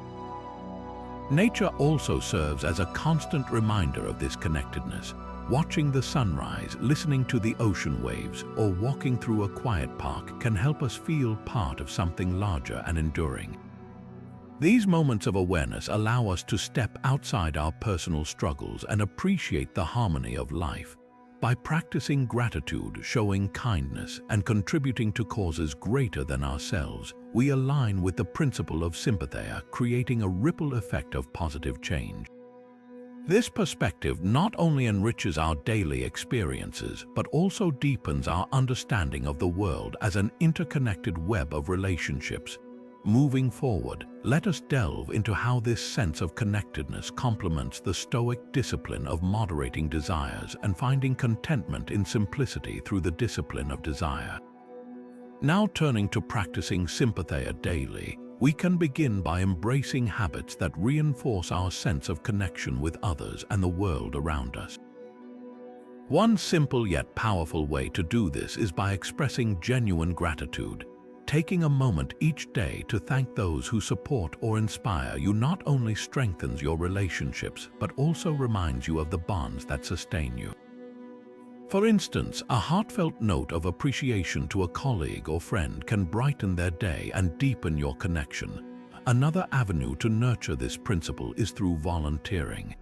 Nature also serves as a constant reminder of this connectedness. Watching the sunrise, listening to the ocean waves, or walking through a quiet park can help us feel part of something larger and enduring. These moments of awareness allow us to step outside our personal struggles and appreciate the harmony of life. By practicing gratitude, showing kindness, and contributing to causes greater than ourselves, we align with the principle of sympatheia, creating a ripple effect of positive change. This perspective not only enriches our daily experiences, but also deepens our understanding of the world as an interconnected web of relationships. Moving forward, let us delve into how this sense of connectedness complements the Stoic discipline of moderating desires and finding contentment in simplicity through the discipline of desire. Now turning to practicing sympatheia daily, we can begin by embracing habits that reinforce our sense of connection with others and the world around us. One simple yet powerful way to do this is by expressing genuine gratitude. Taking a moment each day to thank those who support or inspire you not only strengthens your relationships, but also reminds you of the bonds that sustain you. For instance, a heartfelt note of appreciation to a colleague or friend can brighten their day and deepen your connection. Another avenue to nurture this principle is through volunteering.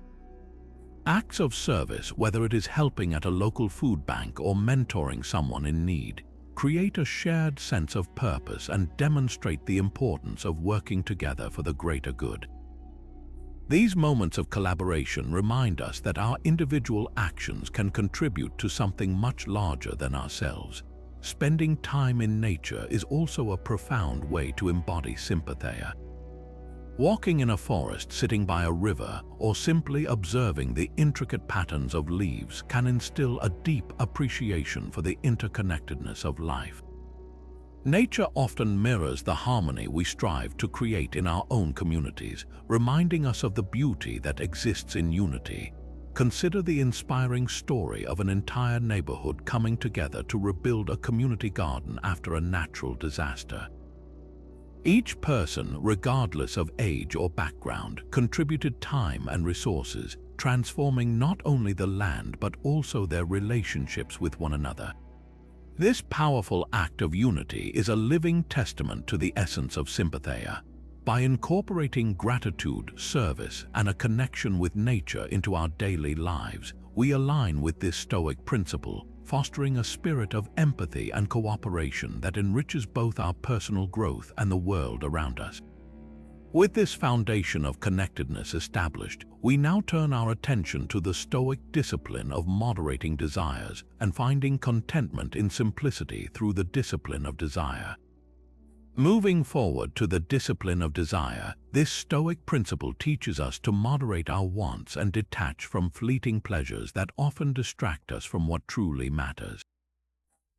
Acts of service, whether it is helping at a local food bank or mentoring someone in need, create a shared sense of purpose and demonstrate the importance of working together for the greater good. These moments of collaboration remind us that our individual actions can contribute to something much larger than ourselves. Spending time in nature is also a profound way to embody sympatheia. Walking in a forest, sitting by a river, or simply observing the intricate patterns of leaves can instill a deep appreciation for the interconnectedness of life. Nature often mirrors the harmony we strive to create in our own communities, reminding us of the beauty that exists in unity. Consider the inspiring story of an entire neighborhood coming together to rebuild a community garden after a natural disaster. Each person, regardless of age or background, contributed time and resources, transforming not only the land but also their relationships with one another. This powerful act of unity is a living testament to the essence of sympatheia. By incorporating gratitude, service, and a connection with nature into our daily lives, we align with this Stoic principle, fostering a spirit of empathy and cooperation that enriches both our personal growth and the world around us. With this foundation of connectedness established, we now turn our attention to the Stoic discipline of moderating desires and finding contentment in simplicity through the discipline of desire. Moving forward to the discipline of desire, this Stoic principle teaches us to moderate our wants and detach from fleeting pleasures that often distract us from what truly matters.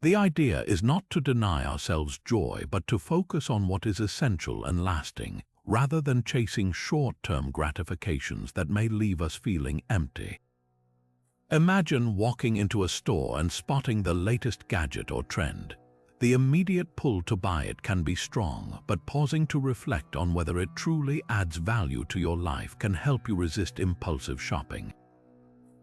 The idea is not to deny ourselves joy, but to focus on what is essential and lasting, rather than chasing short-term gratifications that may leave us feeling empty. Imagine walking into a store and spotting the latest gadget or trend. The immediate pull to buy it can be strong, but pausing to reflect on whether it truly adds value to your life can help you resist impulsive shopping.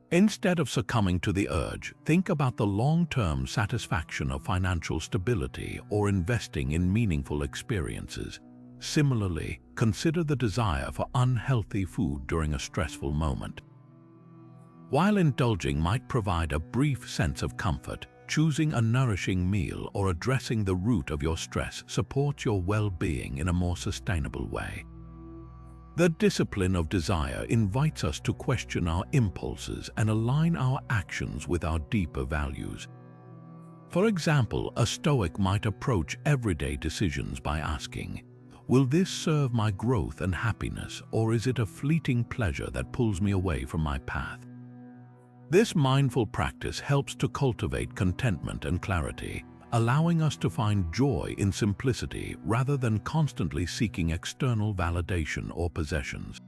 Instead of succumbing to the urge, think about the long-term satisfaction of financial stability or investing in meaningful experiences. Similarly, consider the desire for unhealthy food during a stressful moment. While indulging might provide a brief sense of comfort, choosing a nourishing meal or addressing the root of your stress supports your well-being in a more sustainable way. The discipline of desire invites us to question our impulses and align our actions with our deeper values. For example, a Stoic might approach everyday decisions by asking, "Will this serve my growth and happiness, or is it a fleeting pleasure that pulls me away from my path?" This mindful practice helps to cultivate contentment and clarity, allowing us to find joy in simplicity rather than constantly seeking external validation or possessions.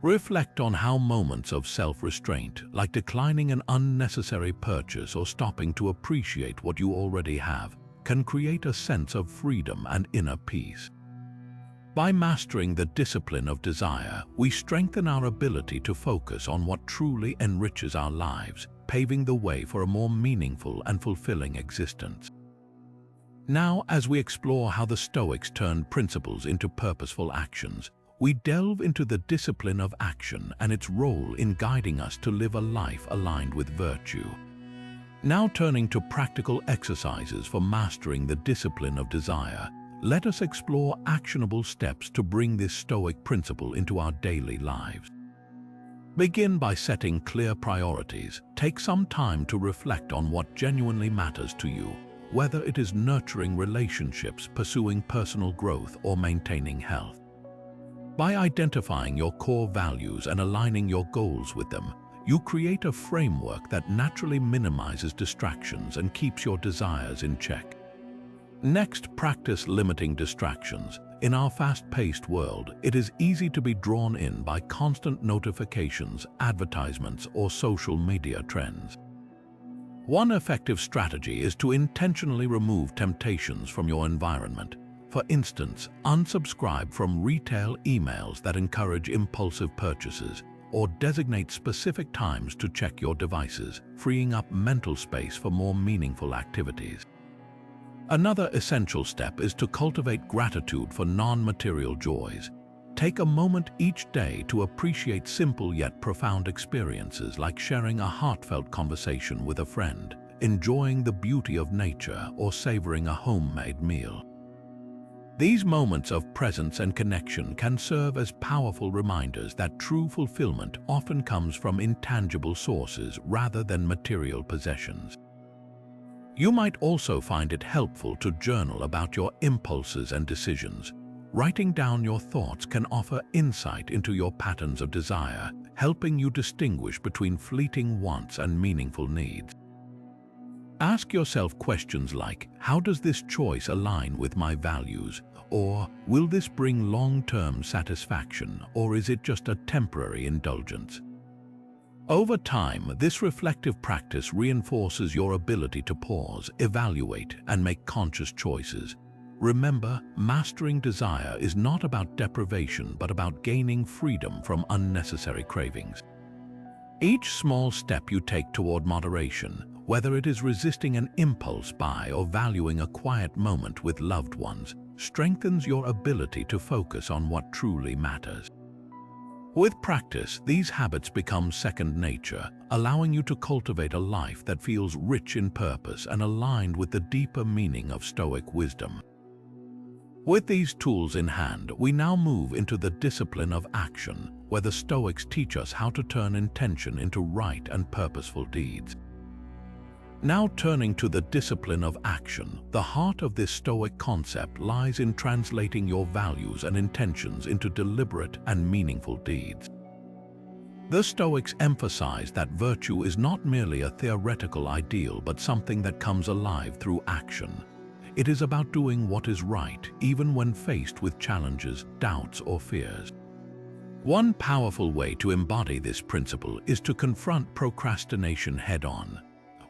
Reflect on how moments of self-restraint, like declining an unnecessary purchase or stopping to appreciate what you already have, can create a sense of freedom and inner peace. By mastering the discipline of desire, we strengthen our ability to focus on what truly enriches our lives, paving the way for a more meaningful and fulfilling existence. Now, as we explore how the Stoics turned principles into purposeful actions, we delve into the discipline of action and its role in guiding us to live a life aligned with virtue. Now turning to practical exercises for mastering the discipline of desire, let us explore actionable steps to bring this Stoic principle into our daily lives. Begin by setting clear priorities. Take some time to reflect on what genuinely matters to you, whether it is nurturing relationships, pursuing personal growth, or maintaining health. By identifying your core values and aligning your goals with them, you create a framework that naturally minimizes distractions and keeps your desires in check. Next, practice limiting distractions. In our fast-paced world, it is easy to be drawn in by constant notifications, advertisements, or social media trends. One effective strategy is to intentionally remove temptations from your environment. For instance, unsubscribe from retail emails that encourage impulsive purchases, or designate specific times to check your devices, freeing up mental space for more meaningful activities. Another essential step is to cultivate gratitude for non-material joys. Take a moment each day to appreciate simple yet profound experiences like sharing a heartfelt conversation with a friend, enjoying the beauty of nature, or savoring a homemade meal. These moments of presence and connection can serve as powerful reminders that true fulfillment often comes from intangible sources rather than material possessions. You might also find it helpful to journal about your impulses and decisions. Writing down your thoughts can offer insight into your patterns of desire, helping you distinguish between fleeting wants and meaningful needs. Ask yourself questions like, how does this choice align with my values? Or, will this bring long-term satisfaction, or is it just a temporary indulgence? Over time, this reflective practice reinforces your ability to pause, evaluate, and make conscious choices. Remember, mastering desire is not about deprivation, but about gaining freedom from unnecessary cravings. Each small step you take toward moderation, whether it is resisting an impulse buy or valuing a quiet moment with loved ones, strengthens your ability to focus on what truly matters. With practice, these habits become second nature, allowing you to cultivate a life that feels rich in purpose and aligned with the deeper meaning of Stoic wisdom. With these tools in hand, we now move into the discipline of action, where the Stoics teach us how to turn intention into right and purposeful deeds. Now turning to the discipline of action, the heart of this Stoic concept lies in translating your values and intentions into deliberate and meaningful deeds. The Stoics emphasize that virtue is not merely a theoretical ideal but something that comes alive through action. It is about doing what is right, even when faced with challenges, doubts, or fears. One powerful way to embody this principle is to confront procrastination head-on.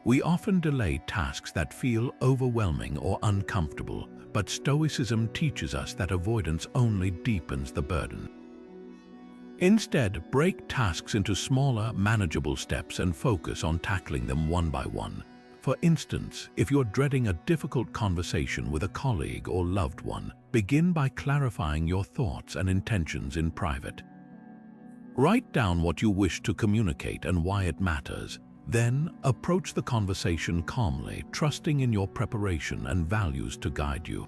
We often delay tasks that feel overwhelming or uncomfortable, but Stoicism teaches us that avoidance only deepens the burden. Instead, break tasks into smaller, manageable steps and focus on tackling them one by one. For instance, if you're dreading a difficult conversation with a colleague or loved one, begin by clarifying your thoughts and intentions in private. Write down what you wish to communicate and why it matters. Then, approach the conversation calmly, trusting in your preparation and values to guide you.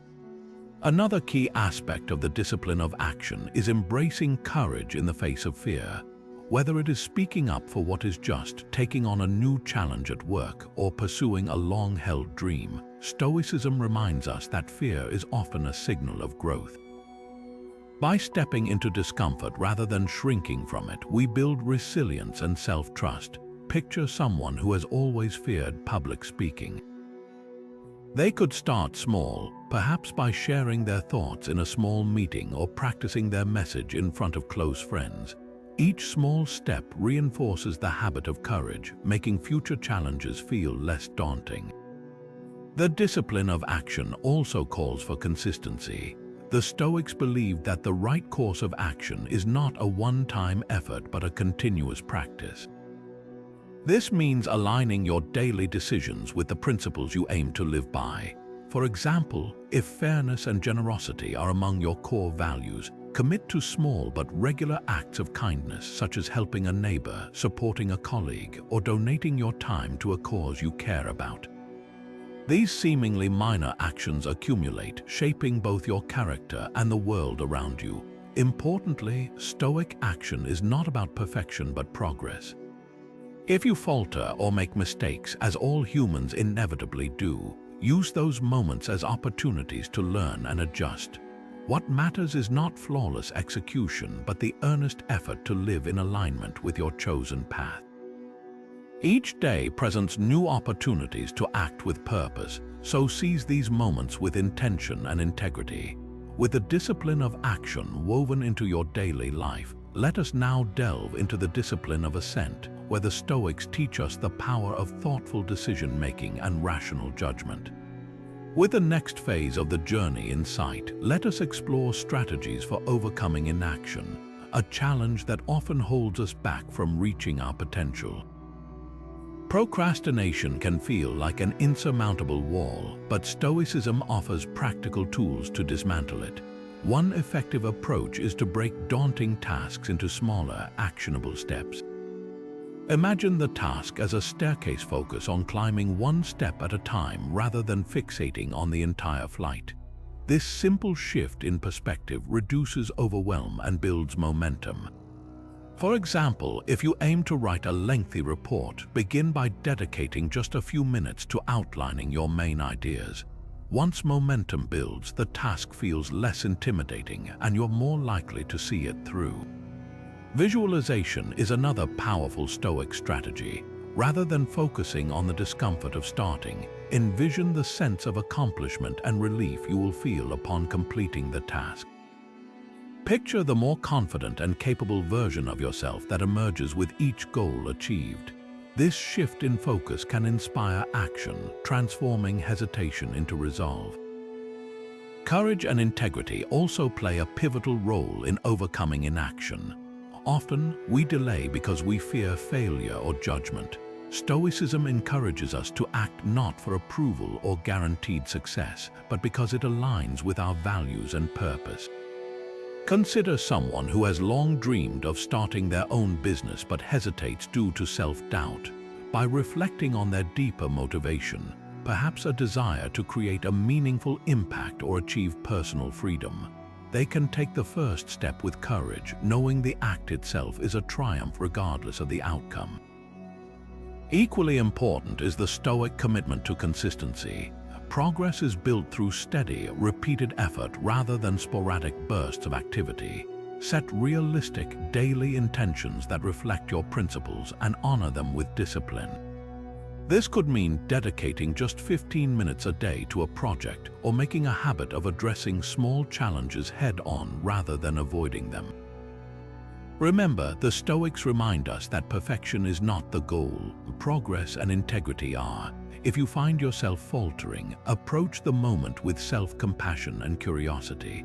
Another key aspect of the discipline of action is embracing courage in the face of fear. Whether it is speaking up for what is just, taking on a new challenge at work, or pursuing a long-held dream, Stoicism reminds us that fear is often a signal of growth. By stepping into discomfort rather than shrinking from it, we build resilience and self-trust. Picture someone who has always feared public speaking. They could start small, perhaps by sharing their thoughts in a small meeting or practicing their message in front of close friends. Each small step reinforces the habit of courage, making future challenges feel less daunting. The discipline of action also calls for consistency. The Stoics believed that the right course of action is not a one-time effort but a continuous practice. This means aligning your daily decisions with the principles you aim to live by. For example, if fairness and generosity are among your core values, commit to small but regular acts of kindness, such as helping a neighbor, supporting a colleague, or donating your time to a cause you care about. These seemingly minor actions accumulate, shaping both your character and the world around you. Importantly, Stoic action is not about perfection but progress. If you falter or make mistakes, as all humans inevitably do, use those moments as opportunities to learn and adjust. What matters is not flawless execution, but the earnest effort to live in alignment with your chosen path. Each day presents new opportunities to act with purpose, so seize these moments with intention and integrity. With the discipline of action woven into your daily life, let us now delve into the discipline of assent, where the Stoics teach us the power of thoughtful decision-making and rational judgment. With the next phase of the journey in sight, let us explore strategies for overcoming inaction, a challenge that often holds us back from reaching our potential. Procrastination can feel like an insurmountable wall, but Stoicism offers practical tools to dismantle it. One effective approach is to break daunting tasks into smaller, actionable steps. Imagine the task as a staircase. Focus on climbing one step at a time rather than fixating on the entire flight. This simple shift in perspective reduces overwhelm and builds momentum. For example, if you aim to write a lengthy report, begin by dedicating just a few minutes to outlining your main ideas. Once momentum builds, the task feels less intimidating and you're more likely to see it through. Visualization is another powerful Stoic strategy. Rather than focusing on the discomfort of starting, envision the sense of accomplishment and relief you will feel upon completing the task. Picture the more confident and capable version of yourself that emerges with each goal achieved. This shift in focus can inspire action, transforming hesitation into resolve. Courage and integrity also play a pivotal role in overcoming inaction. Often, we delay because we fear failure or judgment. Stoicism encourages us to act not for approval or guaranteed success, but because it aligns with our values and purpose. Consider someone who has long dreamed of starting their own business but hesitates due to self-doubt. By reflecting on their deeper motivation, perhaps a desire to create a meaningful impact or achieve personal freedom, they can take the first step with courage, knowing the act itself is a triumph regardless of the outcome. Equally important is the Stoic commitment to consistency. Progress is built through steady, repeated effort rather than sporadic bursts of activity. Set realistic, daily intentions that reflect your principles and honor them with discipline. This could mean dedicating just 15 minutes a day to a project or making a habit of addressing small challenges head-on rather than avoiding them. Remember, the Stoics remind us that perfection is not the goal. Progress and integrity are. If you find yourself faltering, approach the moment with self-compassion and curiosity.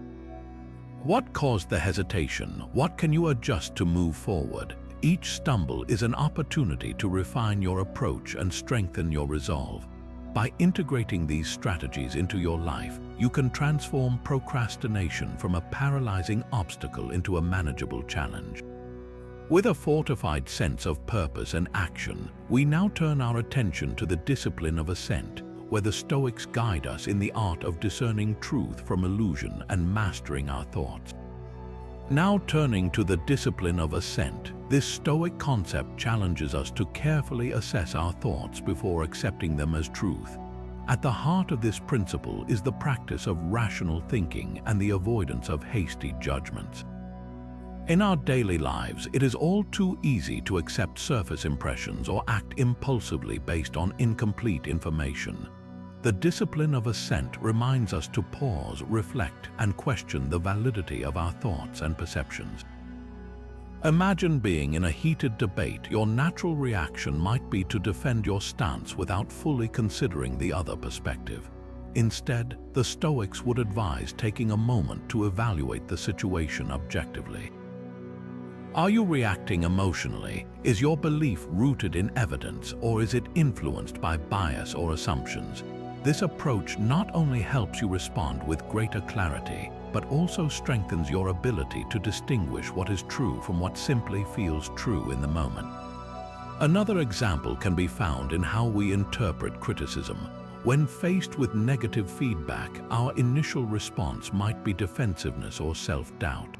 What caused the hesitation? What can you adjust to move forward? Each stumble is an opportunity to refine your approach and strengthen your resolve. By integrating these strategies into your life, you can transform procrastination from a paralyzing obstacle into a manageable challenge. With a fortified sense of purpose and action, we now turn our attention to the discipline of assent, where the Stoics guide us in the art of discerning truth from illusion and mastering our thoughts. Now turning to the discipline of assent, this Stoic concept challenges us to carefully assess our thoughts before accepting them as truth. At the heart of this principle is the practice of rational thinking and the avoidance of hasty judgments. In our daily lives, it is all too easy to accept surface impressions or act impulsively based on incomplete information. The discipline of assent reminds us to pause, reflect, and question the validity of our thoughts and perceptions. Imagine being in a heated debate. Your natural reaction might be to defend your stance without fully considering the other perspective. Instead, the Stoics would advise taking a moment to evaluate the situation objectively. Are you reacting emotionally? Is your belief rooted in evidence, or is it influenced by bias or assumptions? This approach not only helps you respond with greater clarity, but also strengthens your ability to distinguish what is true from what simply feels true in the moment. Another example can be found in how we interpret criticism. When faced with negative feedback, our initial response might be defensiveness or self-doubt.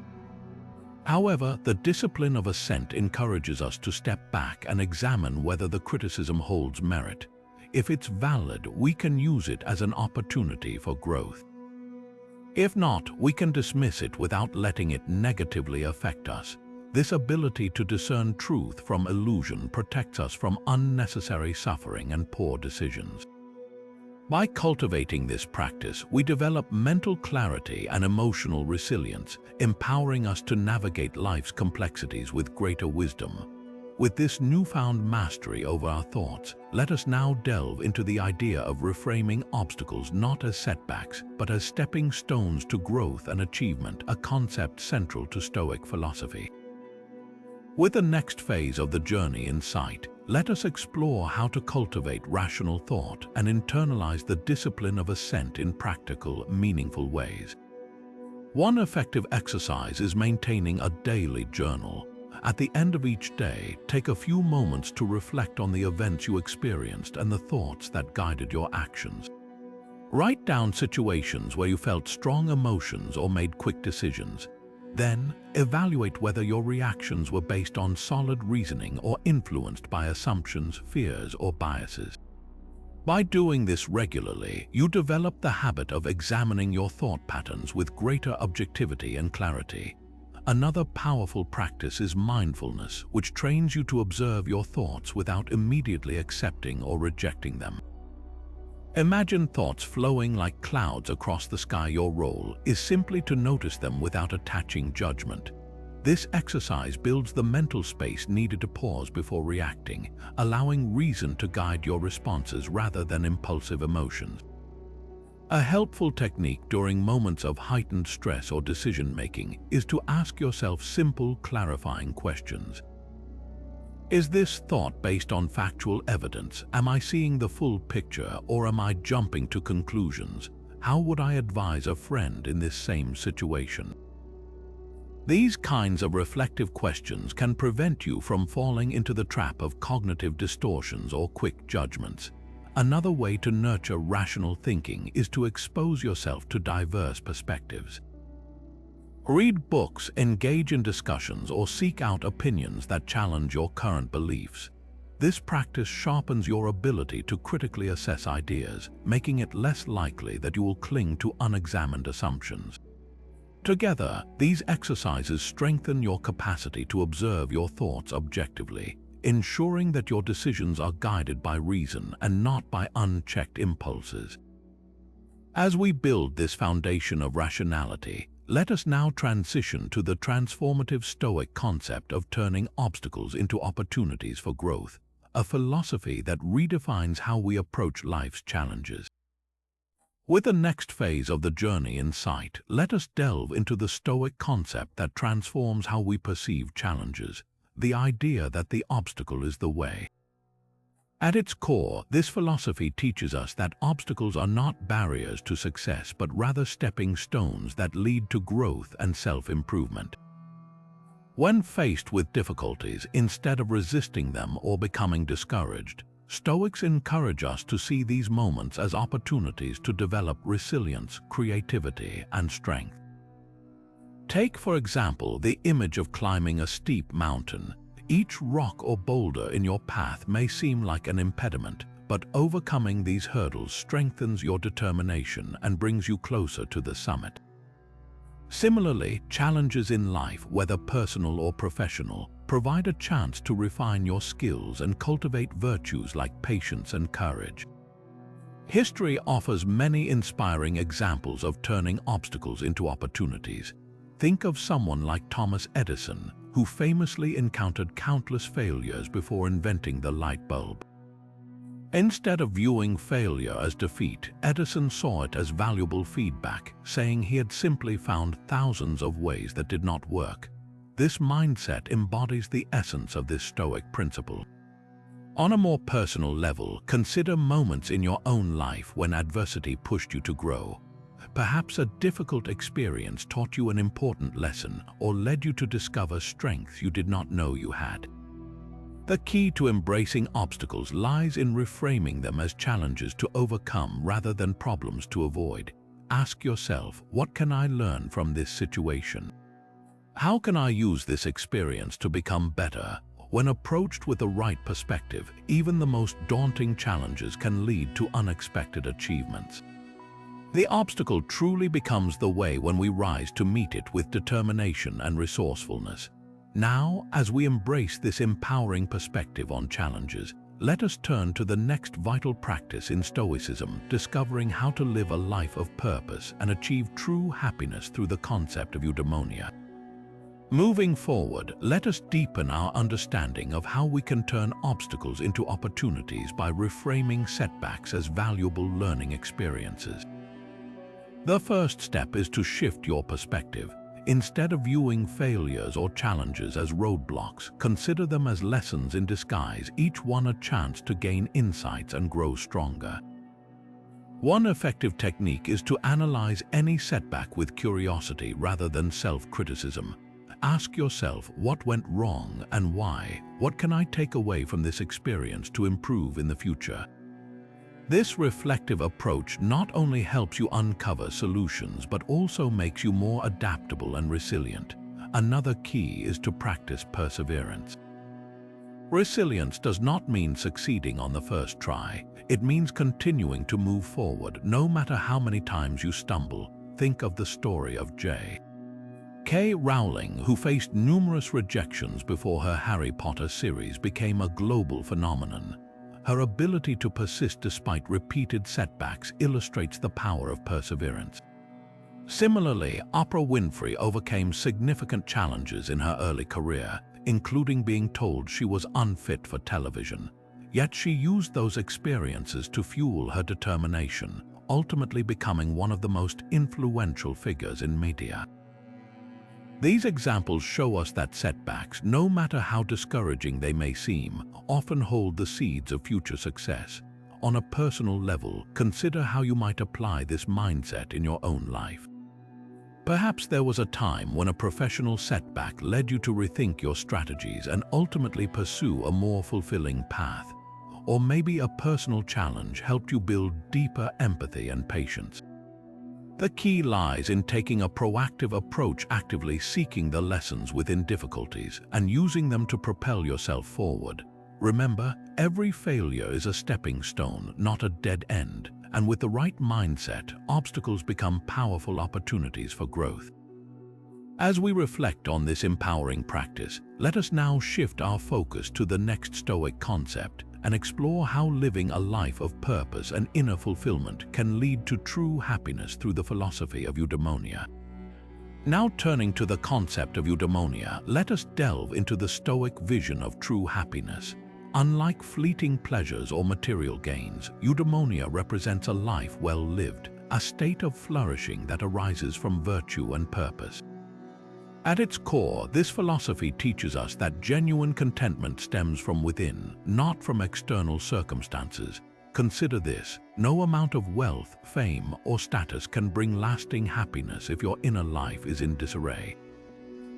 However, the discipline of assent encourages us to step back and examine whether the criticism holds merit. If it's valid, we can use it as an opportunity for growth. If not, we can dismiss it without letting it negatively affect us. This ability to discern truth from illusion protects us from unnecessary suffering and poor decisions. By cultivating this practice, we develop mental clarity and emotional resilience, empowering us to navigate life's complexities with greater wisdom. With this newfound mastery over our thoughts, let us now delve into the idea of reframing obstacles not as setbacks, but as stepping stones to growth and achievement, a concept central to Stoic philosophy. With the next phase of the journey in sight, let us explore how to cultivate rational thought and internalize the discipline of assent in practical, meaningful ways. One effective exercise is maintaining a daily journal. At the end of each day, take a few moments to reflect on the events you experienced and the thoughts that guided your actions. Write down situations where you felt strong emotions or made quick decisions. Then, evaluate whether your reactions were based on solid reasoning or influenced by assumptions, fears, or biases. By doing this regularly, you develop the habit of examining your thought patterns with greater objectivity and clarity. Another powerful practice is mindfulness, which trains you to observe your thoughts without immediately accepting or rejecting them. Imagine thoughts flowing like clouds across the sky. Your role is simply to notice them without attaching judgment. This exercise builds the mental space needed to pause before reacting, allowing reason to guide your responses rather than impulsive emotions. A helpful technique during moments of heightened stress or decision-making is to ask yourself simple, clarifying questions. Is this thought based on factual evidence? Am I seeing the full picture, or am I jumping to conclusions? How would I advise a friend in this same situation? These kinds of reflective questions can prevent you from falling into the trap of cognitive distortions or quick judgments. Another way to nurture rational thinking is to expose yourself to diverse perspectives. Read books, engage in discussions, or seek out opinions that challenge your current beliefs. This practice sharpens your ability to critically assess ideas, making it less likely that you will cling to unexamined assumptions. Together, these exercises strengthen your capacity to observe your thoughts objectively, ensuring that your decisions are guided by reason and not by unchecked impulses. As we build this foundation of rationality, let us now transition to the transformative Stoic concept of turning obstacles into opportunities for growth, a philosophy that redefines how we approach life's challenges. With the next phase of the journey in sight, let us delve into the Stoic concept that transforms how we perceive challenges, the idea that the obstacle is the way. At its core, this philosophy teaches us that obstacles are not barriers to success, but rather stepping stones that lead to growth and self-improvement. When faced with difficulties, instead of resisting them or becoming discouraged, Stoics encourage us to see these moments as opportunities to develop resilience, creativity, and strength. Take, for example, the image of climbing a steep mountain. Each rock or boulder in your path may seem like an impediment, but overcoming these hurdles strengthens your determination and brings you closer to the summit. Similarly, challenges in life, whether personal or professional, provide a chance to refine your skills and cultivate virtues like patience and courage. History offers many inspiring examples of turning obstacles into opportunities. Think of someone like Thomas Edison, who famously encountered countless failures before inventing the light bulb. Instead of viewing failure as defeat, Edison saw it as valuable feedback, saying he had simply found thousands of ways that did not work. This mindset embodies the essence of this Stoic principle. On a more personal level, consider moments in your own life when adversity pushed you to grow. Perhaps a difficult experience taught you an important lesson or led you to discover strengths you did not know you had. The key to embracing obstacles lies in reframing them as challenges to overcome rather than problems to avoid. Ask yourself, what can I learn from this situation? How can I use this experience to become better? When approached with the right perspective, even the most daunting challenges can lead to unexpected achievements. The obstacle truly becomes the way when we rise to meet it with determination and resourcefulness. Now, as we embrace this empowering perspective on challenges, let us turn to the next vital practice in Stoicism, discovering how to live a life of purpose and achieve true happiness through the concept of eudaimonia. Moving forward, let us deepen our understanding of how we can turn obstacles into opportunities by reframing setbacks as valuable learning experiences. The first step is to shift your perspective. Instead of viewing failures or challenges as roadblocks, consider them as lessons in disguise, each one a chance to gain insights and grow stronger. One effective technique is to analyze any setback with curiosity rather than self-criticism. Ask yourself, what went wrong and why? What can I take away from this experience to improve in the future? This reflective approach not only helps you uncover solutions, but also makes you more adaptable and resilient. Another key is to practice perseverance. Resilience does not mean succeeding on the first try. It means continuing to move forward, no matter how many times you stumble. Think of the story of J. K. Rowling, who faced numerous rejections before her Harry Potter series became a global phenomenon. Her ability to persist despite repeated setbacks illustrates the power of perseverance. Similarly, Oprah Winfrey overcame significant challenges in her early career, including being told she was unfit for television. Yet she used those experiences to fuel her determination, ultimately becoming one of the most influential figures in media. These examples show us that setbacks, no matter how discouraging they may seem, often hold the seeds of future success. On a personal level, consider how you might apply this mindset in your own life. Perhaps there was a time when a professional setback led you to rethink your strategies and ultimately pursue a more fulfilling path. Or maybe a personal challenge helped you build deeper empathy and patience. The key lies in taking a proactive approach, actively seeking the lessons within difficulties and using them to propel yourself forward. Remember, every failure is a stepping stone, not a dead end, and with the right mindset, obstacles become powerful opportunities for growth. As we reflect on this empowering practice, let us now shift our focus to the next Stoic concept and explore how living a life of purpose and inner fulfillment can lead to true happiness through the philosophy of eudaimonia. Now turning to the concept of eudaimonia, let us delve into the Stoic vision of true happiness. Unlike fleeting pleasures or material gains, eudaimonia represents a life well lived, a state of flourishing that arises from virtue and purpose. At its core, this philosophy teaches us that genuine contentment stems from within, not from external circumstances. Consider this: no amount of wealth, fame, or status can bring lasting happiness if your inner life is in disarray.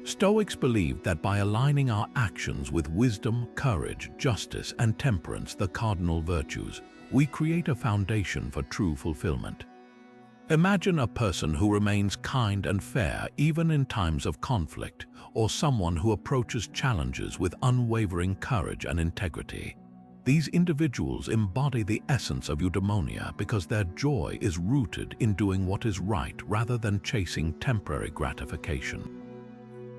Stoics believed that by aligning our actions with wisdom, courage, justice, and temperance, the cardinal virtues, we create a foundation for true fulfillment. Imagine a person who remains kind and fair even in times of conflict, or someone who approaches challenges with unwavering courage and integrity. These individuals embody the essence of eudaimonia because their joy is rooted in doing what is right rather than chasing temporary gratification.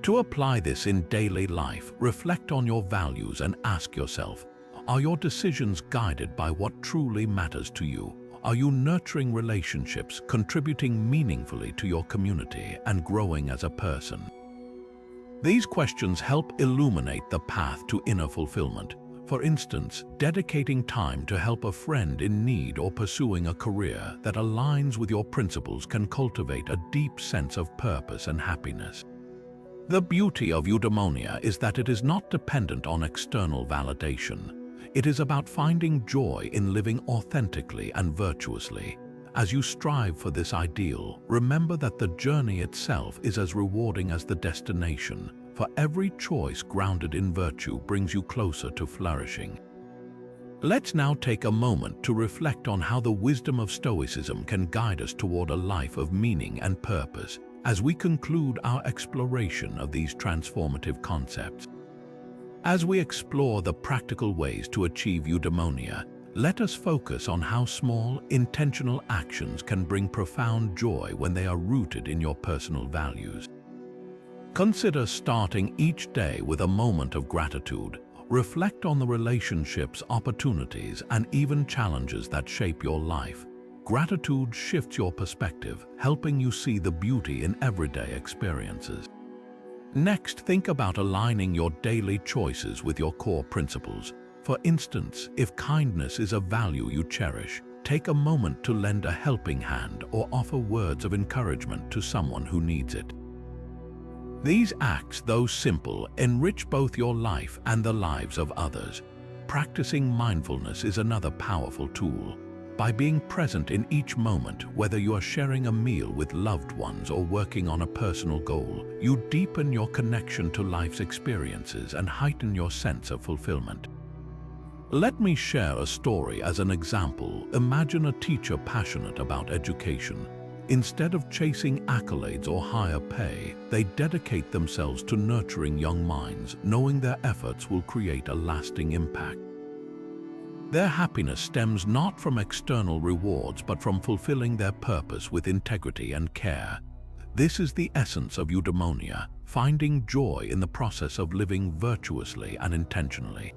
To apply this in daily life, reflect on your values and ask yourself, are your decisions guided by what truly matters to you? Are you nurturing relationships, contributing meaningfully to your community, and growing as a person? These questions help illuminate the path to inner fulfillment. For instance, dedicating time to help a friend in need or pursuing a career that aligns with your principles can cultivate a deep sense of purpose and happiness. The beauty of eudaimonia is that it is not dependent on external validation. It is about finding joy in living authentically and virtuously. As you strive for this ideal, remember that the journey itself is as rewarding as the destination, for every choice grounded in virtue brings you closer to flourishing. Let's now take a moment to reflect on how the wisdom of Stoicism can guide us toward a life of meaning and purpose as we conclude our exploration of these transformative concepts. As we explore the practical ways to achieve eudaimonia, let us focus on how small, intentional actions can bring profound joy when they are rooted in your personal values. Consider starting each day with a moment of gratitude. Reflect on the relationships, opportunities, and even challenges that shape your life. Gratitude shifts your perspective, helping you see the beauty in everyday experiences. Next, think about aligning your daily choices with your core principles. For instance, if kindness is a value you cherish, take a moment to lend a helping hand or offer words of encouragement to someone who needs it. These acts, though simple, enrich both your life and the lives of others. Practicing mindfulness is another powerful tool. By being present in each moment, whether you are sharing a meal with loved ones or working on a personal goal, you deepen your connection to life's experiences and heighten your sense of fulfillment. Let me share a story as an example. Imagine a teacher passionate about education. Instead of chasing accolades or higher pay, they dedicate themselves to nurturing young minds, knowing their efforts will create a lasting impact. Their happiness stems not from external rewards but from fulfilling their purpose with integrity and care. This is the essence of eudaimonia, finding joy in the process of living virtuously and intentionally.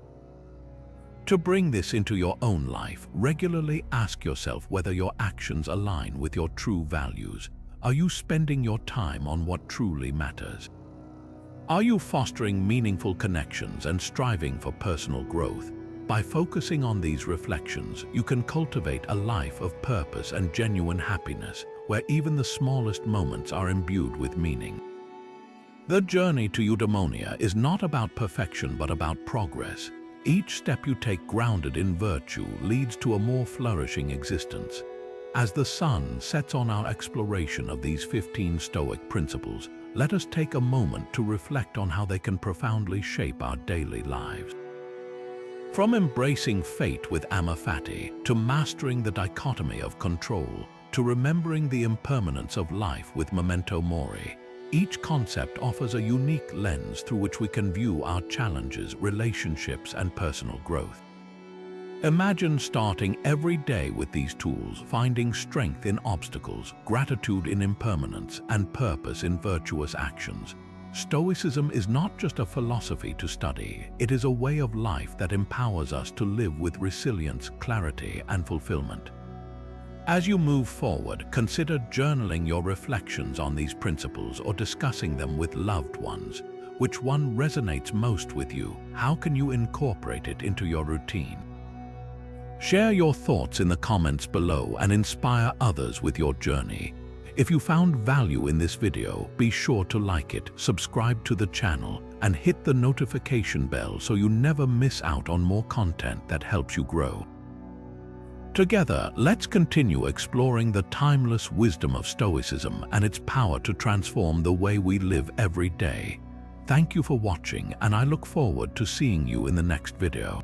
To bring this into your own life, regularly ask yourself whether your actions align with your true values. Are you spending your time on what truly matters? Are you fostering meaningful connections and striving for personal growth? By focusing on these reflections, you can cultivate a life of purpose and genuine happiness, where even the smallest moments are imbued with meaning. The journey to eudaimonia is not about perfection but about progress. Each step you take grounded in virtue leads to a more flourishing existence. As the sun sets on our exploration of these 15 Stoic principles, let us take a moment to reflect on how they can profoundly shape our daily lives. From embracing fate with Amor Fati, to mastering the dichotomy of control, to remembering the impermanence of life with Memento Mori, each concept offers a unique lens through which we can view our challenges, relationships, and personal growth. Imagine starting every day with these tools, finding strength in obstacles, gratitude in impermanence, and purpose in virtuous actions. Stoicism is not just a philosophy to study, it is a way of life that empowers us to live with resilience, clarity, and fulfillment. As you move forward, consider journaling your reflections on these principles or discussing them with loved ones. Which one resonates most with you? How can you incorporate it into your routine? Share your thoughts in the comments below and inspire others with your journey. If you found value in this video, be sure to like it, subscribe to the channel, and hit the notification bell so you never miss out on more content that helps you grow. Together, let's continue exploring the timeless wisdom of Stoicism and its power to transform the way we live every day. Thank you for watching, and I look forward to seeing you in the next video.